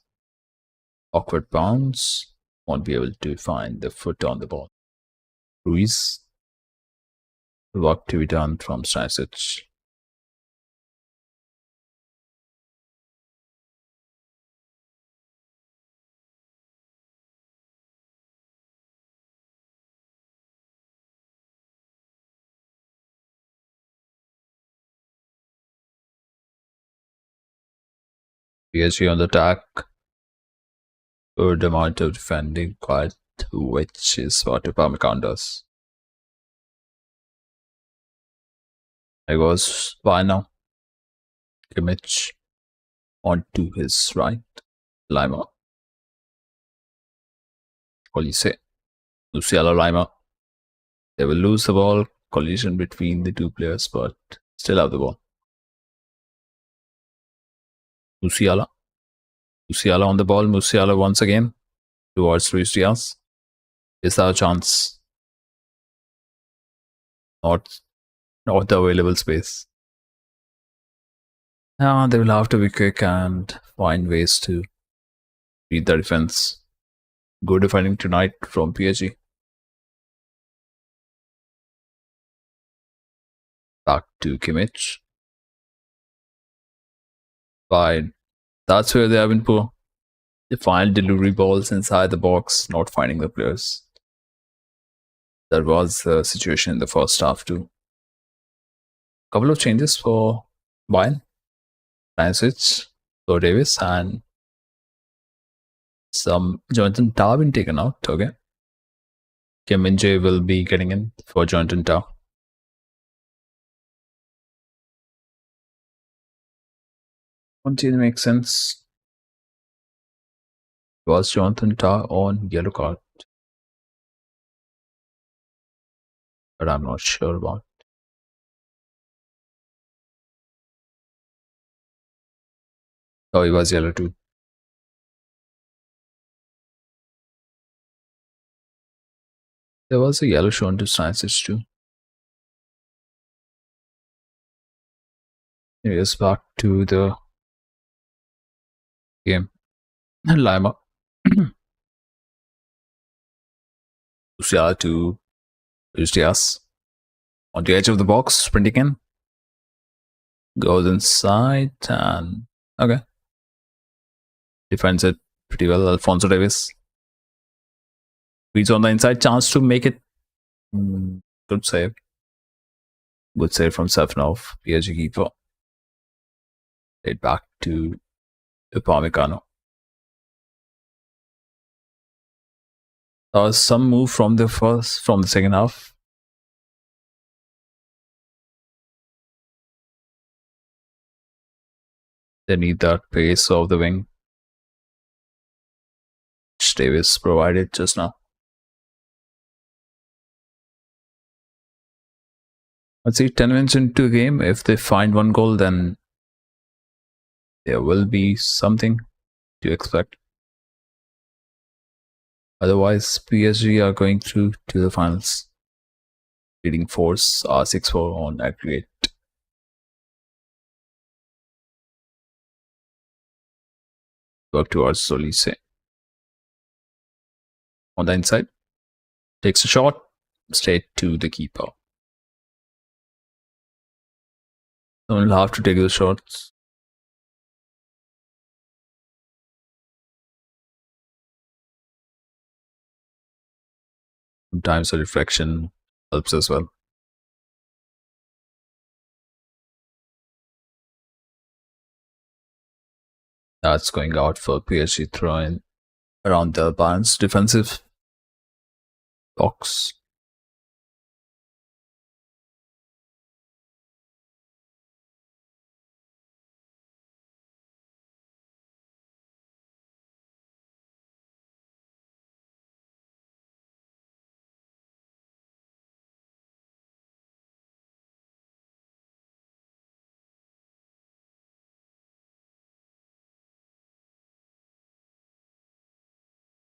Awkward bounce. Won't be able to find the foot on the ball. Ruiz. Work to be done from Stanisic. PSG on the attack. Good amount of defending, quite which is what Upamecano does. I goes by now. Kimmich on to his right. Lima. Colise. Luciano Lima. They will lose the ball. Collision between the two players, but still have the ball. Musiala. Musiala on the ball. Musiala once again towards Luis Diaz. Is our chance? Not the available space. Now they will have to be quick and find ways to read the defense. Good defending tonight from PSG. Back to Kimmich. Fine. That's where they have been poor. They find delivery balls inside the box, not finding the players. That was the situation in the first half too. Couple of changes for Bayern. Stanisic, for Davis, and some Jonathan Tah been taken out. Okay. Kim Min-jae will be getting in for Jonathan Tah. One change makes sense. Was Jonathan Tah on yellow card? But I'm not sure about. Oh, he was yellow too. There was a yellow shown to Stanisic too. He is back to the game. And Lima. Musiala to Luis Diaz. On the edge of the box, sprinting in. Goes inside and okay. Defends it pretty well. Alphonso Davies. Reads on the inside. Chance to make it. Good save. Good save from Stefanov, PSG keeper. Played back to Upamecano. There was some move from the second half. They need that pace of the wing, which Davis provided just now. Let's see, 10 minutes into the game, if they find one goal, then there will be something to expect. Otherwise, PSG are going through to the finals. Leading force are 6-4 on aggregate. Work towards Solise. On the inside. Takes a shot. Straight to the keeper. Someone will have to take the shots. Sometimes a reflection helps as well. That's going out for PSG throw-in around the Bayern's defensive box.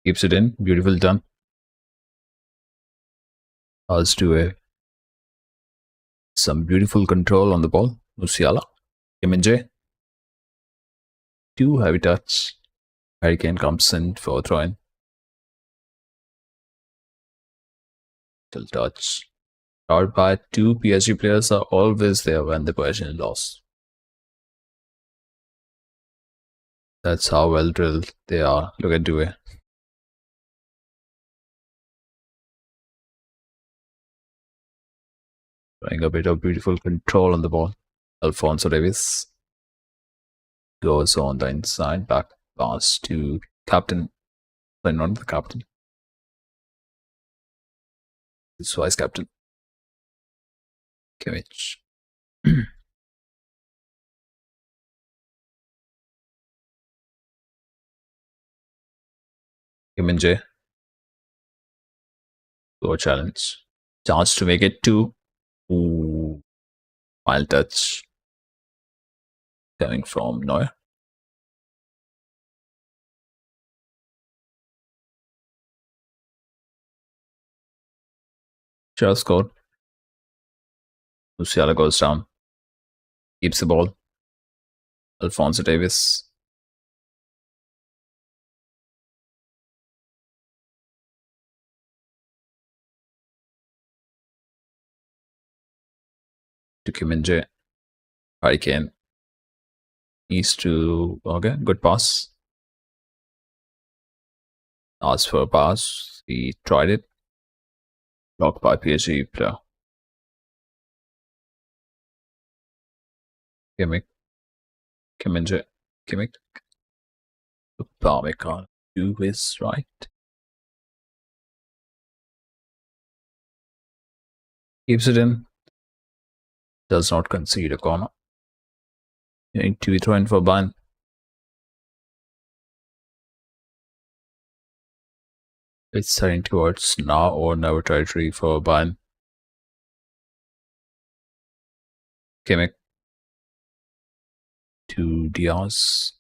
Keeps it in. Beautiful done. Let's do some beautiful control on the ball. Musiala. Kim Min-jae. Too heavy touch. Harry Kane comes in for a throw-in. Till touch. Powered by two PSG players are always there when the possession is lost. That's how well drilled they are. Look at Due. Trying a bit of beautiful control on the ball. Alphonso Davies goes on the inside, back pass to captain. Sorry, not the captain. It's vice captain. Kimmich. Kim Min-jae. Go challenge. Chance to make it 2. Ooh. Wild touch. Coming from Neuer. Just scored. Musiala goes down. Keeps the ball. Alphonso Davies. To Kim Min-jae. Harry Kane. Needs to. Okay, good pass. Asked for a pass. He tried it. Blocked by PSG player. Kimmich. Kim Min-jae. Kimmich. Upamecano to his right. Keeps it in. Does not concede a corner. Going to be thrown for Bayern. It's heading towards now or never territory for Bayern. Kimmich to Diaz.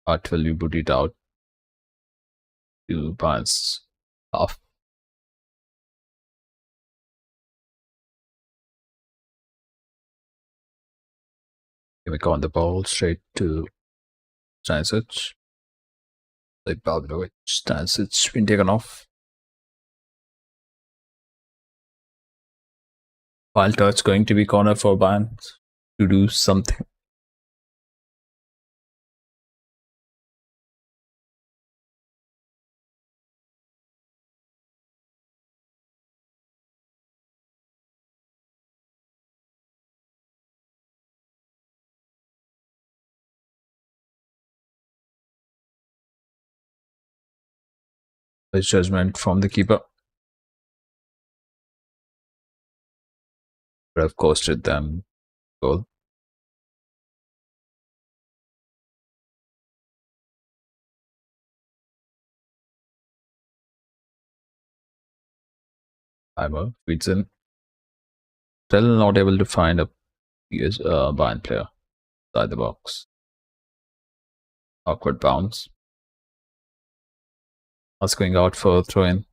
Art will be booted out to Bayern's half. Kimmich on the ball straight to Stanisic. Like Balvinovic. Stanisic been taken off. Wild touch going to be corner for Bayern to do something. His judgment from the keeper. Would have costed them goal. Timer feeds in. Still not able to find a Bayern player inside the box. Awkward bounce. That's going out for a throw in.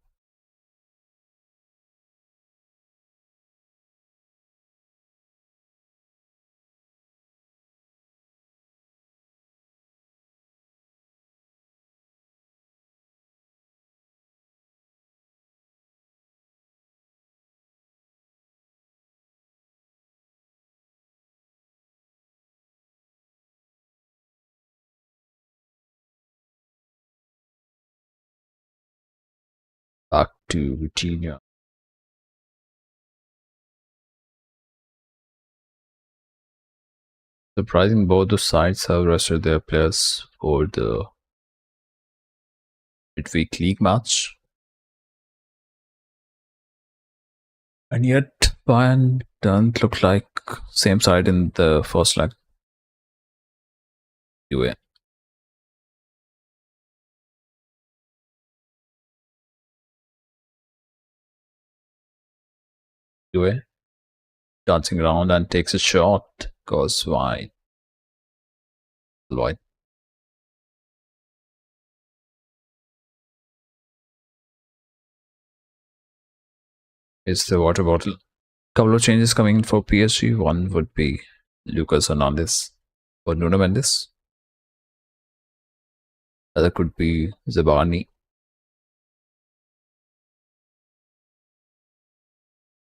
Back to Virginia. Surprising, both the sides have rested their players for the midweek league match. And yet, Bayern don't look like same side in the first leg. Anyway. dancing around and takes a shot. Goes wide. Wide. Is the water bottle. Couple of changes coming in for PSG. One would be Lucas Hernandez or Nuno Mendes. Other could be Zabani,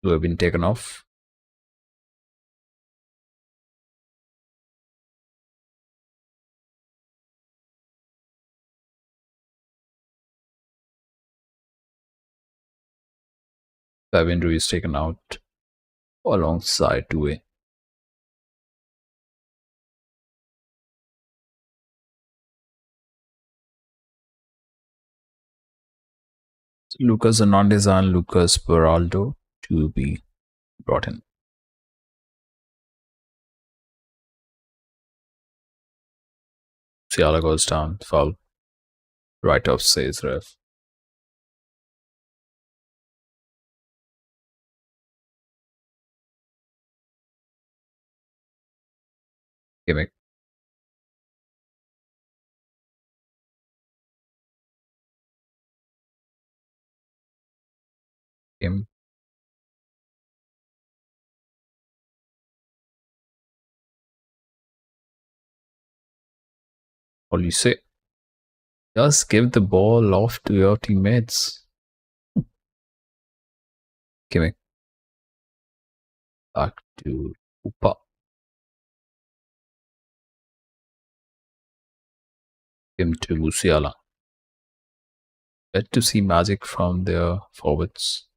who have been taken off. Fabian Ruiz taken out alongside Doué. Lucas Hernandez and Lucas Beraldo to be brought in. Ciala goes down, foul. Right off, says ref. Gimmick. Game. All you say. Just give the ball off to your teammates. Gimmick. Back to Upa. Him to Musiala. Get to see magic from their forwards.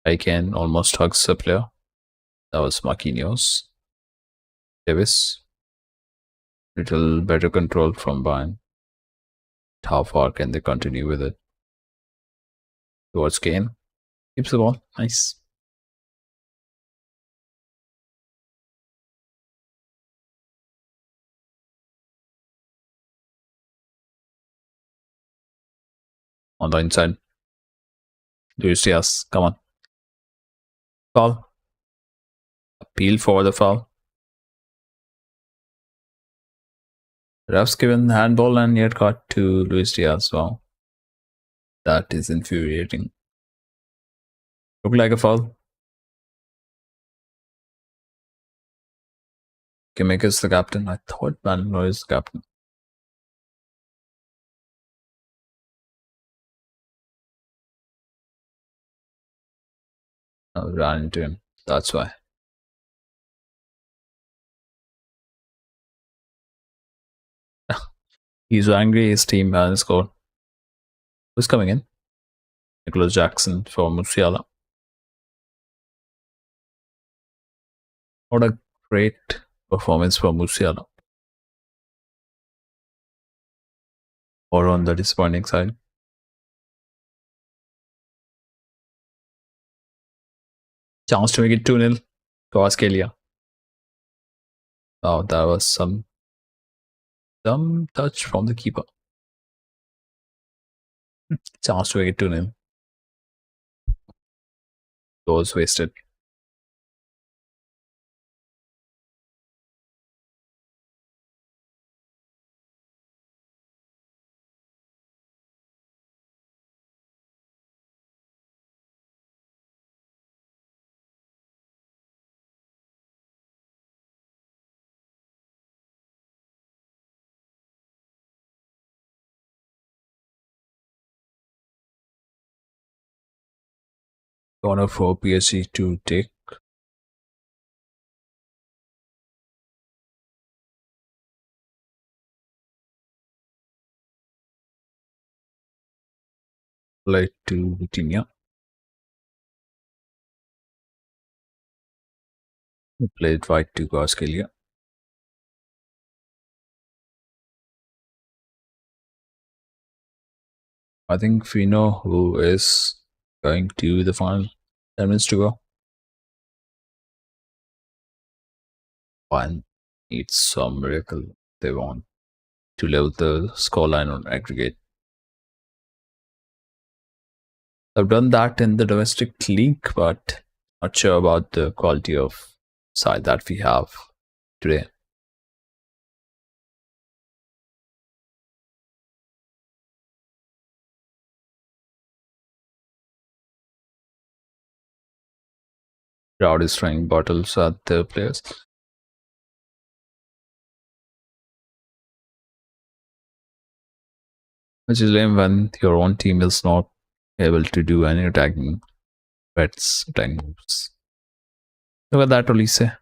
Aiken almost hugs the player. That was Marquinhos. Davis. Little better control from Bayern. How far can they continue with it? Towards Kane. Keeps the ball. Nice. On the inside. Luis Diaz. Come on. Foul. Appeal for the foul. Ref's given handball and yet got to Luis Diaz. Wow. That is infuriating. Look like a foul. Kimmich is the captain. I thought Van is the captain. I ran into him. That's why. He's angry. His team hasn't scored. Who's coming in? Nicholas Jackson for Musiala. What a great performance for Musiala. Or on the disappointing side. Chance to make it 2-0. Kvaratskhelia. Oh, that was some touch from the keeper. Chance to make it 2-0. Goals wasted. Corner for PSG to take. Play to Vitinha. Played right to Kvaratskhelia. I think we know who is going to the final. 10 minutes to go. Bayern needs some miracle they want to level the scoreline on aggregate. I've done that in the domestic league, but Not sure about the quality of side that we have today. Crowd is throwing bottles at the players. Which is lame when your own team is not able to do any attacking threats, attacking moves. Look at that, Olise.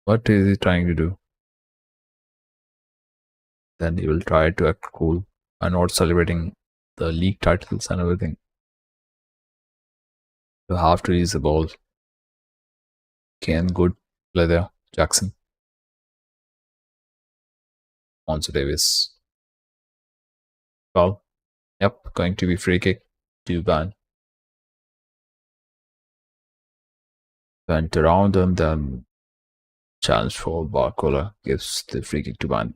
What is he trying to do? Then he will try to act cool and not celebrating the league titles and everything. You have to use the ball. Kane, good play there. Jackson. Alonso Davis. Foul. Yep, going to be free kick to Bayern. Went around and then challenge for Barcola gives the free kick to Bayern.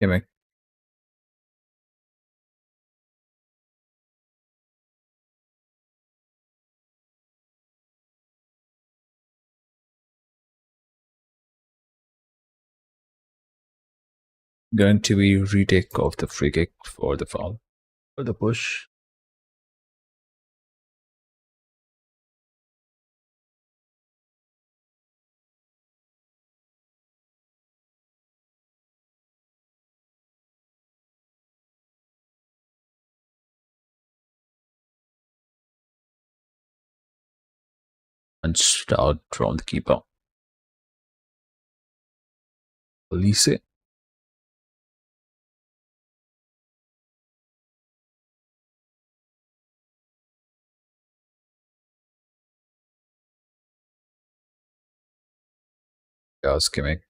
Gimmick. Going to be retake of the free kick for the foul. For the push. Punched out from the keeper. Olise. Chaos gimmick.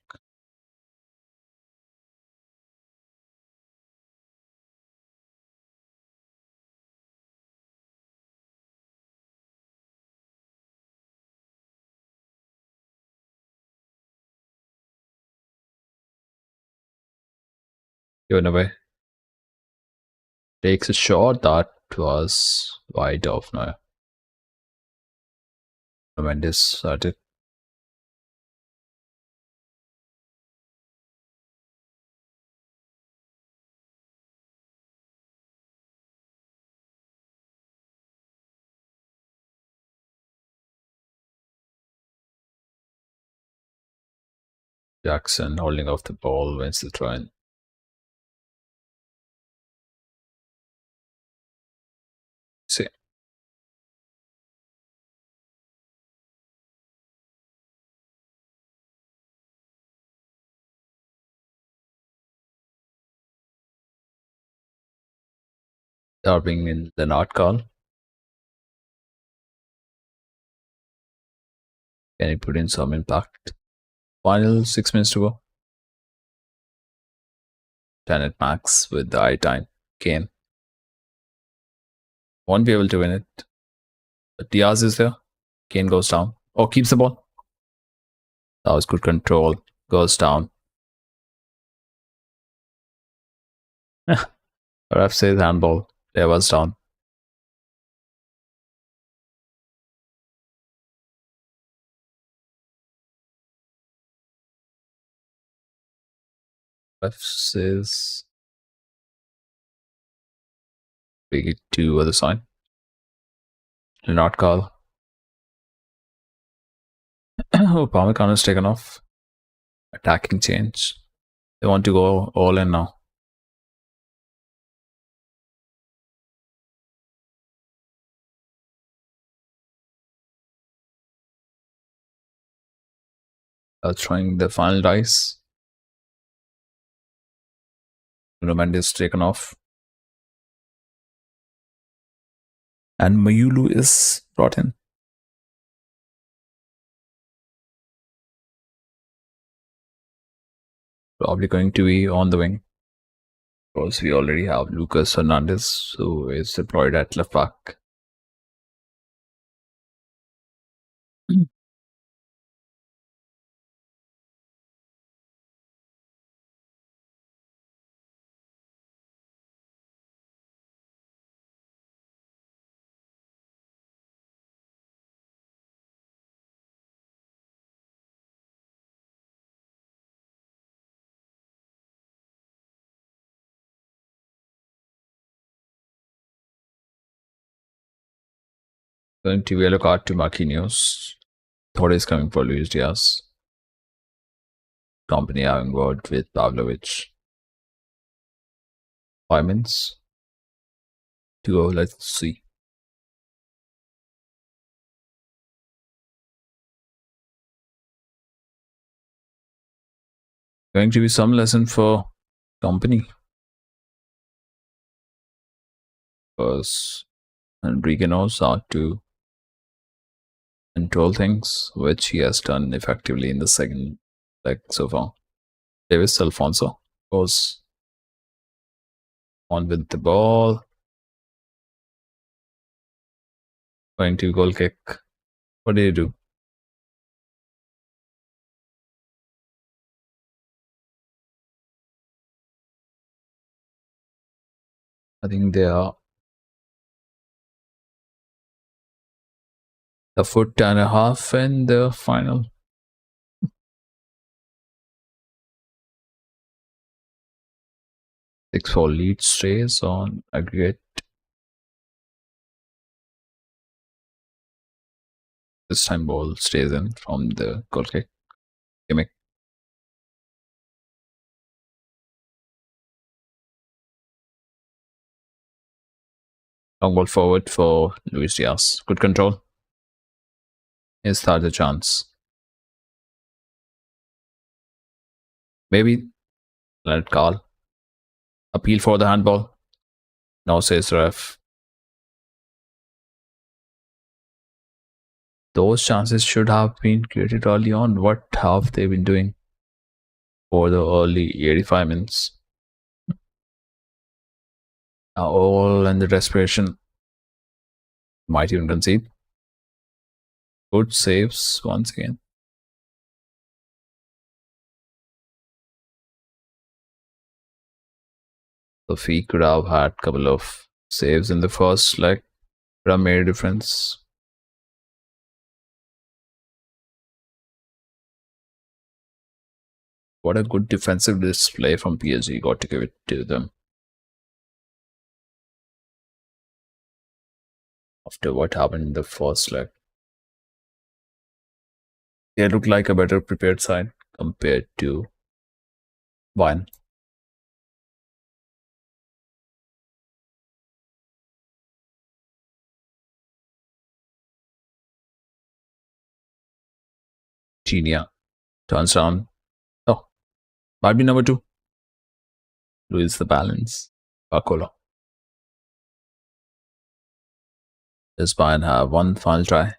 Given away. Takes a shot that was wide off now. Mendes at it. Jackson holding off the ball wins the try. See. They are being in the not call. Can he put in some impact? Final 6 minutes to go. 10 at max with the eye time. Kane. Won't be able to win it. But Diaz is there. Kane goes down. Oh, keeps the ball. That was good control. Goes down. Ref says handball. There was down. Ref says we get to other side. Not call. Oh, Pamecano is taken off. Attacking change. They want to go all in now. Throwing the final dice. Mendes taken off. And Mayulu is brought in. Probably going to be on the wing. Because we already have Lucas Hernandez, who is deployed at left back. Going to yellow card to Marquinhos. Thought is coming for Luis Diaz. Company having word with Pavlovic. 5 minutes to go. Let's see. Going to be some lesson for company. Because Enrique knows how to control things, which he has done effectively in the second leg so far. Davis Alfonso goes on with the ball. Going to goal kick. What do you do? I think they are a foot and a half in the final. 6-4 lead stays on aggregate. This time ball stays in from the goal kick. Gimmick. Long ball forward for Luis Diaz. Good control. Is that the chance? Maybe let it call. Appeal for the handball. No, says ref. Those chances should have been created early on. What have they been doing for the early 85 minutes? All in the desperation. Might even concede. Good saves once again. Sophie could have had a couple of saves in the first leg. Could have made a difference. What a good defensive display from PSG. Got to give it to them. After what happened in the first leg, they look like a better prepared side compared to Bayern. Genia turns down. Oh, might be number 2. Lose the balance. Barcola. Does Bayern have one final try?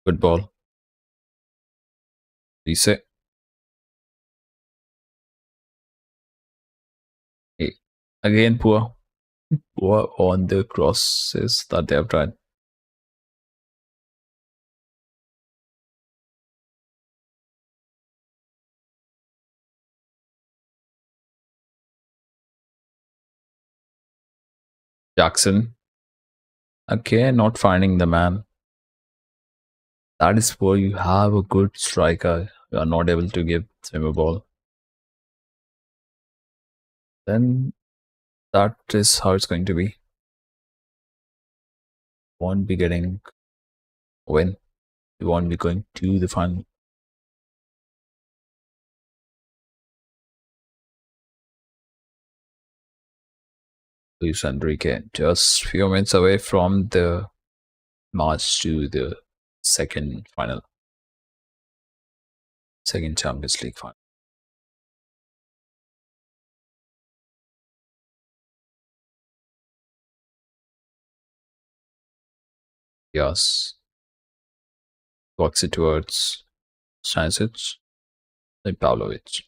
Good ball. Reset. Hey. Again, poor. Poor on the crosses that they have tried. Jackson. Okay, not finding the man. That is where you have a good striker. You are not able to give him a ball. Then that is how it's going to be. Won't be getting a win. You won't be going to the final. Luis Enrique just few minutes away from the march to the second final. Second Champions League final. Yes. Walks it towards Stanisic. Then Pavlovic.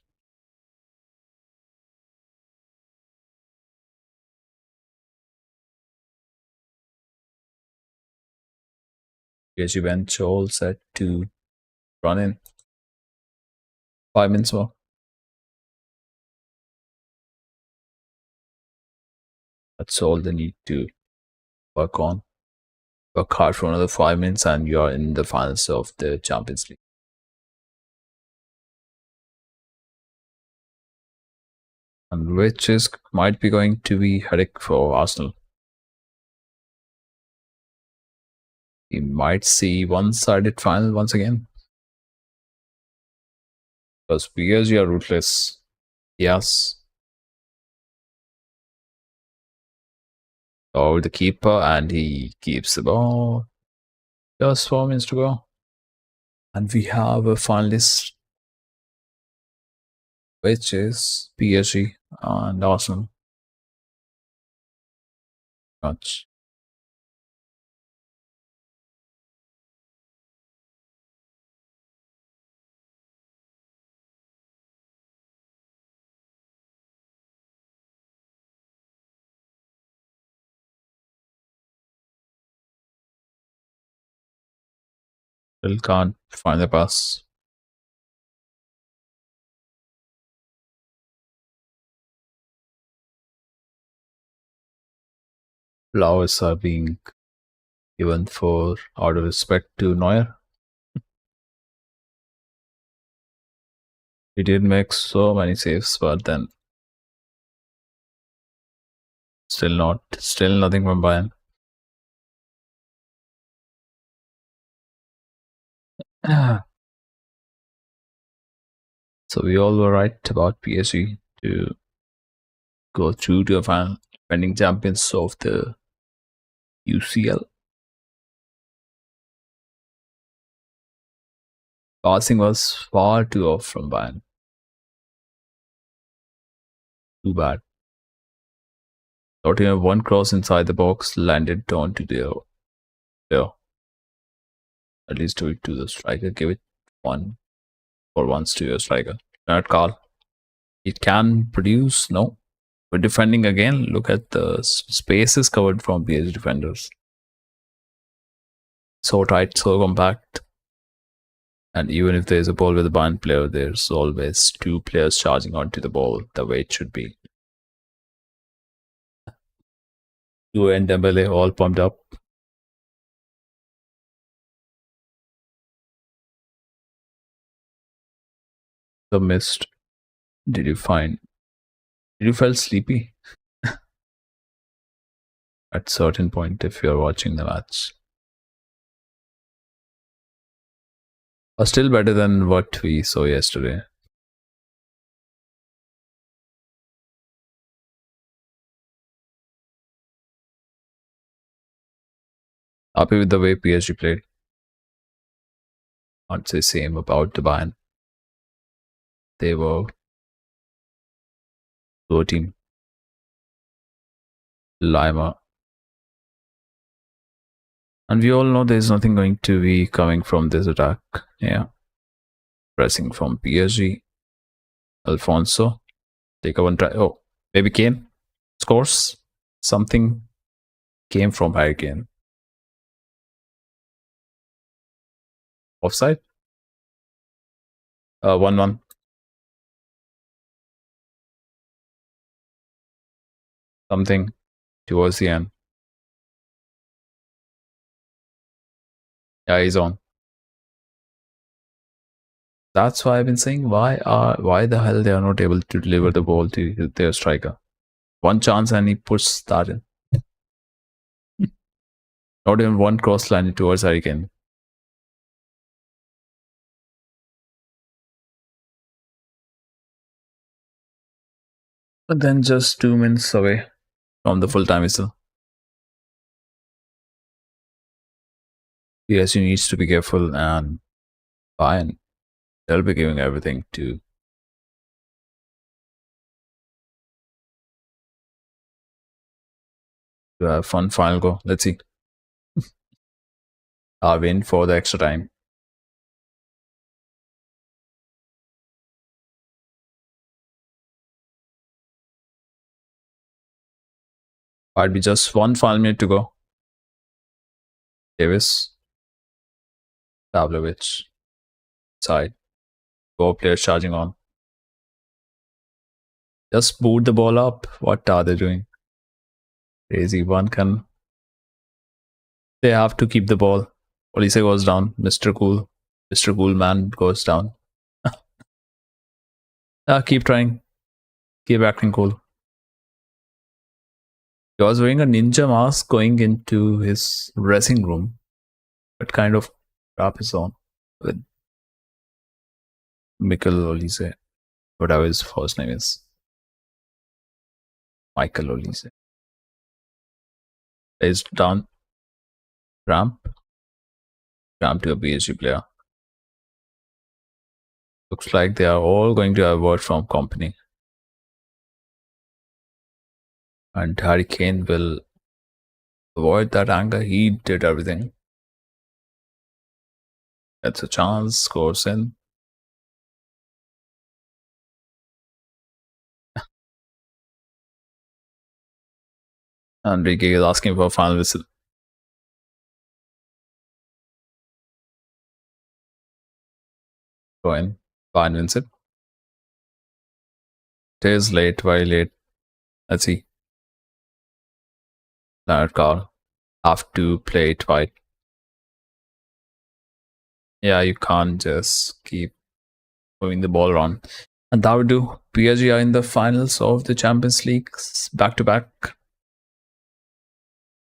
PSG bench all set to run in. 5 minutes more. That's all they need to work on. Work hard for another 5 minutes and you are in the finals of the Champions League. And which is might be going to be headache for Arsenal. We might see one-sided final once again. Because PSG are ruthless. Yes. Oh, the keeper, and he keeps the ball. Just 4 minutes to go. And we have a finalist, which is PSG and Arsenal. Much. Still can't find the pass. Flowers are being given for out of respect to Neuer. He did make so many saves, but then still nothing from Bayern. So we all were right about PSG to go through to a final, defending champions of the UCL. Passing was far too off from Bayern. Too bad. Not even one cross inside the box landed onto their. At least do it to the striker. Give it one for once to your striker. Not Carl. It can produce, no. But defending again, look at the spaces covered from PSG defenders. So tight, so compact. And even if there's a ball with a Bayern player, there's always two players charging onto the ball the way it should be. Two and Dembele all pumped up. The missed. Did you feel sleepy? At certain point if you're watching the match. Are still better than what we saw yesterday. Happy with the way PSG played. I'd say same about the Bayern. They were low team. Lima. And we all know there's nothing going to be coming from this attack. Yeah. Pressing from PSG. Alfonso. Take a one try. Oh, maybe Kane scores. Something came from Harry Kane. Offside? 1-1. Something towards the end. Yeah, he's on. That's why I've been saying why the hell they are not able to deliver the ball to their striker. One chance and he puts that in. Not even one cross landed towards Harry Kane. But then just 2 minutes away from the full-time whistle. PSG needs to be careful, and Bayern, they'll be giving everything to have fun final go. Let's see. Our win for the extra time. Might be just one final minute to go. Davis. Pavlovich side. Four players charging on. Just boot the ball up. What are they doing? Crazy. One can. They have to keep the ball. Olise goes down. Mr. Cool. Mr. Cool man goes down. Keep trying. Keep acting cool. He was wearing a ninja mask going into his dressing room. What kind of crap is on with Mikel Olise? Whatever his first name is. Michael Olise. Is down. Ramp. Ramp to a PSG player. Looks like they are all going to have word from company. And Harry Kane will avoid that anger. He did everything. Gets a chance, scores in. Enrique is asking for a final whistle. Go in. Bayern wins it. It is late, very late. Let's see. Leonard Carl have to play it right. Yeah, you can't just keep moving the ball around. And that would do. PSG are in the finals of the Champions League back to back.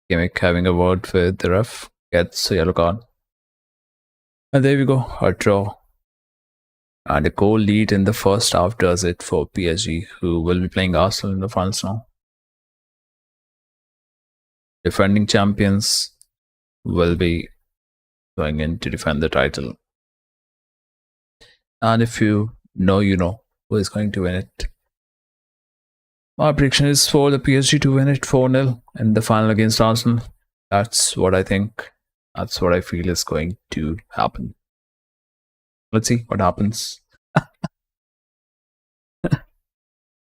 Gimmick having a word with the ref gets a yellow card. And there we go, a draw. And a goal lead in the first half does it for PSG, who will be playing Arsenal in the finals now. Defending champions will be going in to defend the title. And if you know, you know who is going to win it. My prediction is for the PSG to win it 4-0 in the final against Arsenal. That's what I think. That's what I feel is going to happen. Let's see what happens.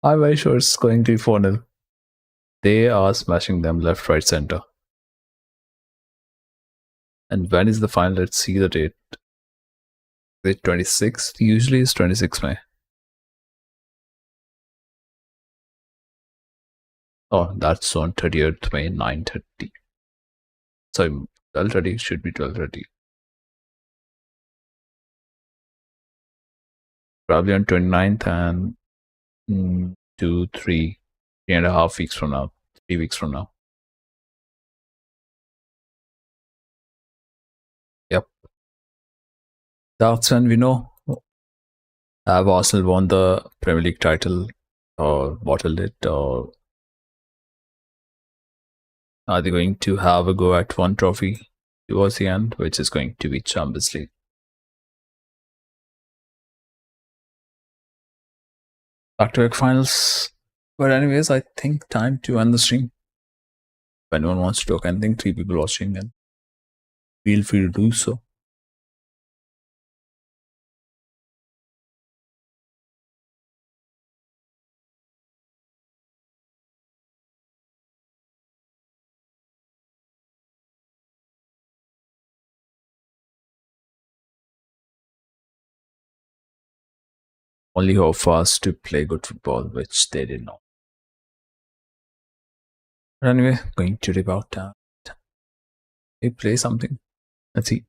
I'm very sure it's going to be 4-0. They are smashing them left, right, center. And when is the final? Let's see the date. Is it 26th? Usually it's 26 May. Oh, that's on 30th May, 9:30. Sorry, 12:30 should be 12:30. Probably on 29th and 3.5 weeks from now. 3 weeks from now. Yep. That's when we know. Have Arsenal won the Premier League title or bottled it, or are they going to have a go at one trophy towards the end, which is going to be Champions League? Back-to-back finals. But anyways, I think time to end the stream. If anyone wants to talk anything, 3 people watching, then feel free to do so. Only hope for us to play good football, which they did not. But anyway, going to dip out and play something. Let's see.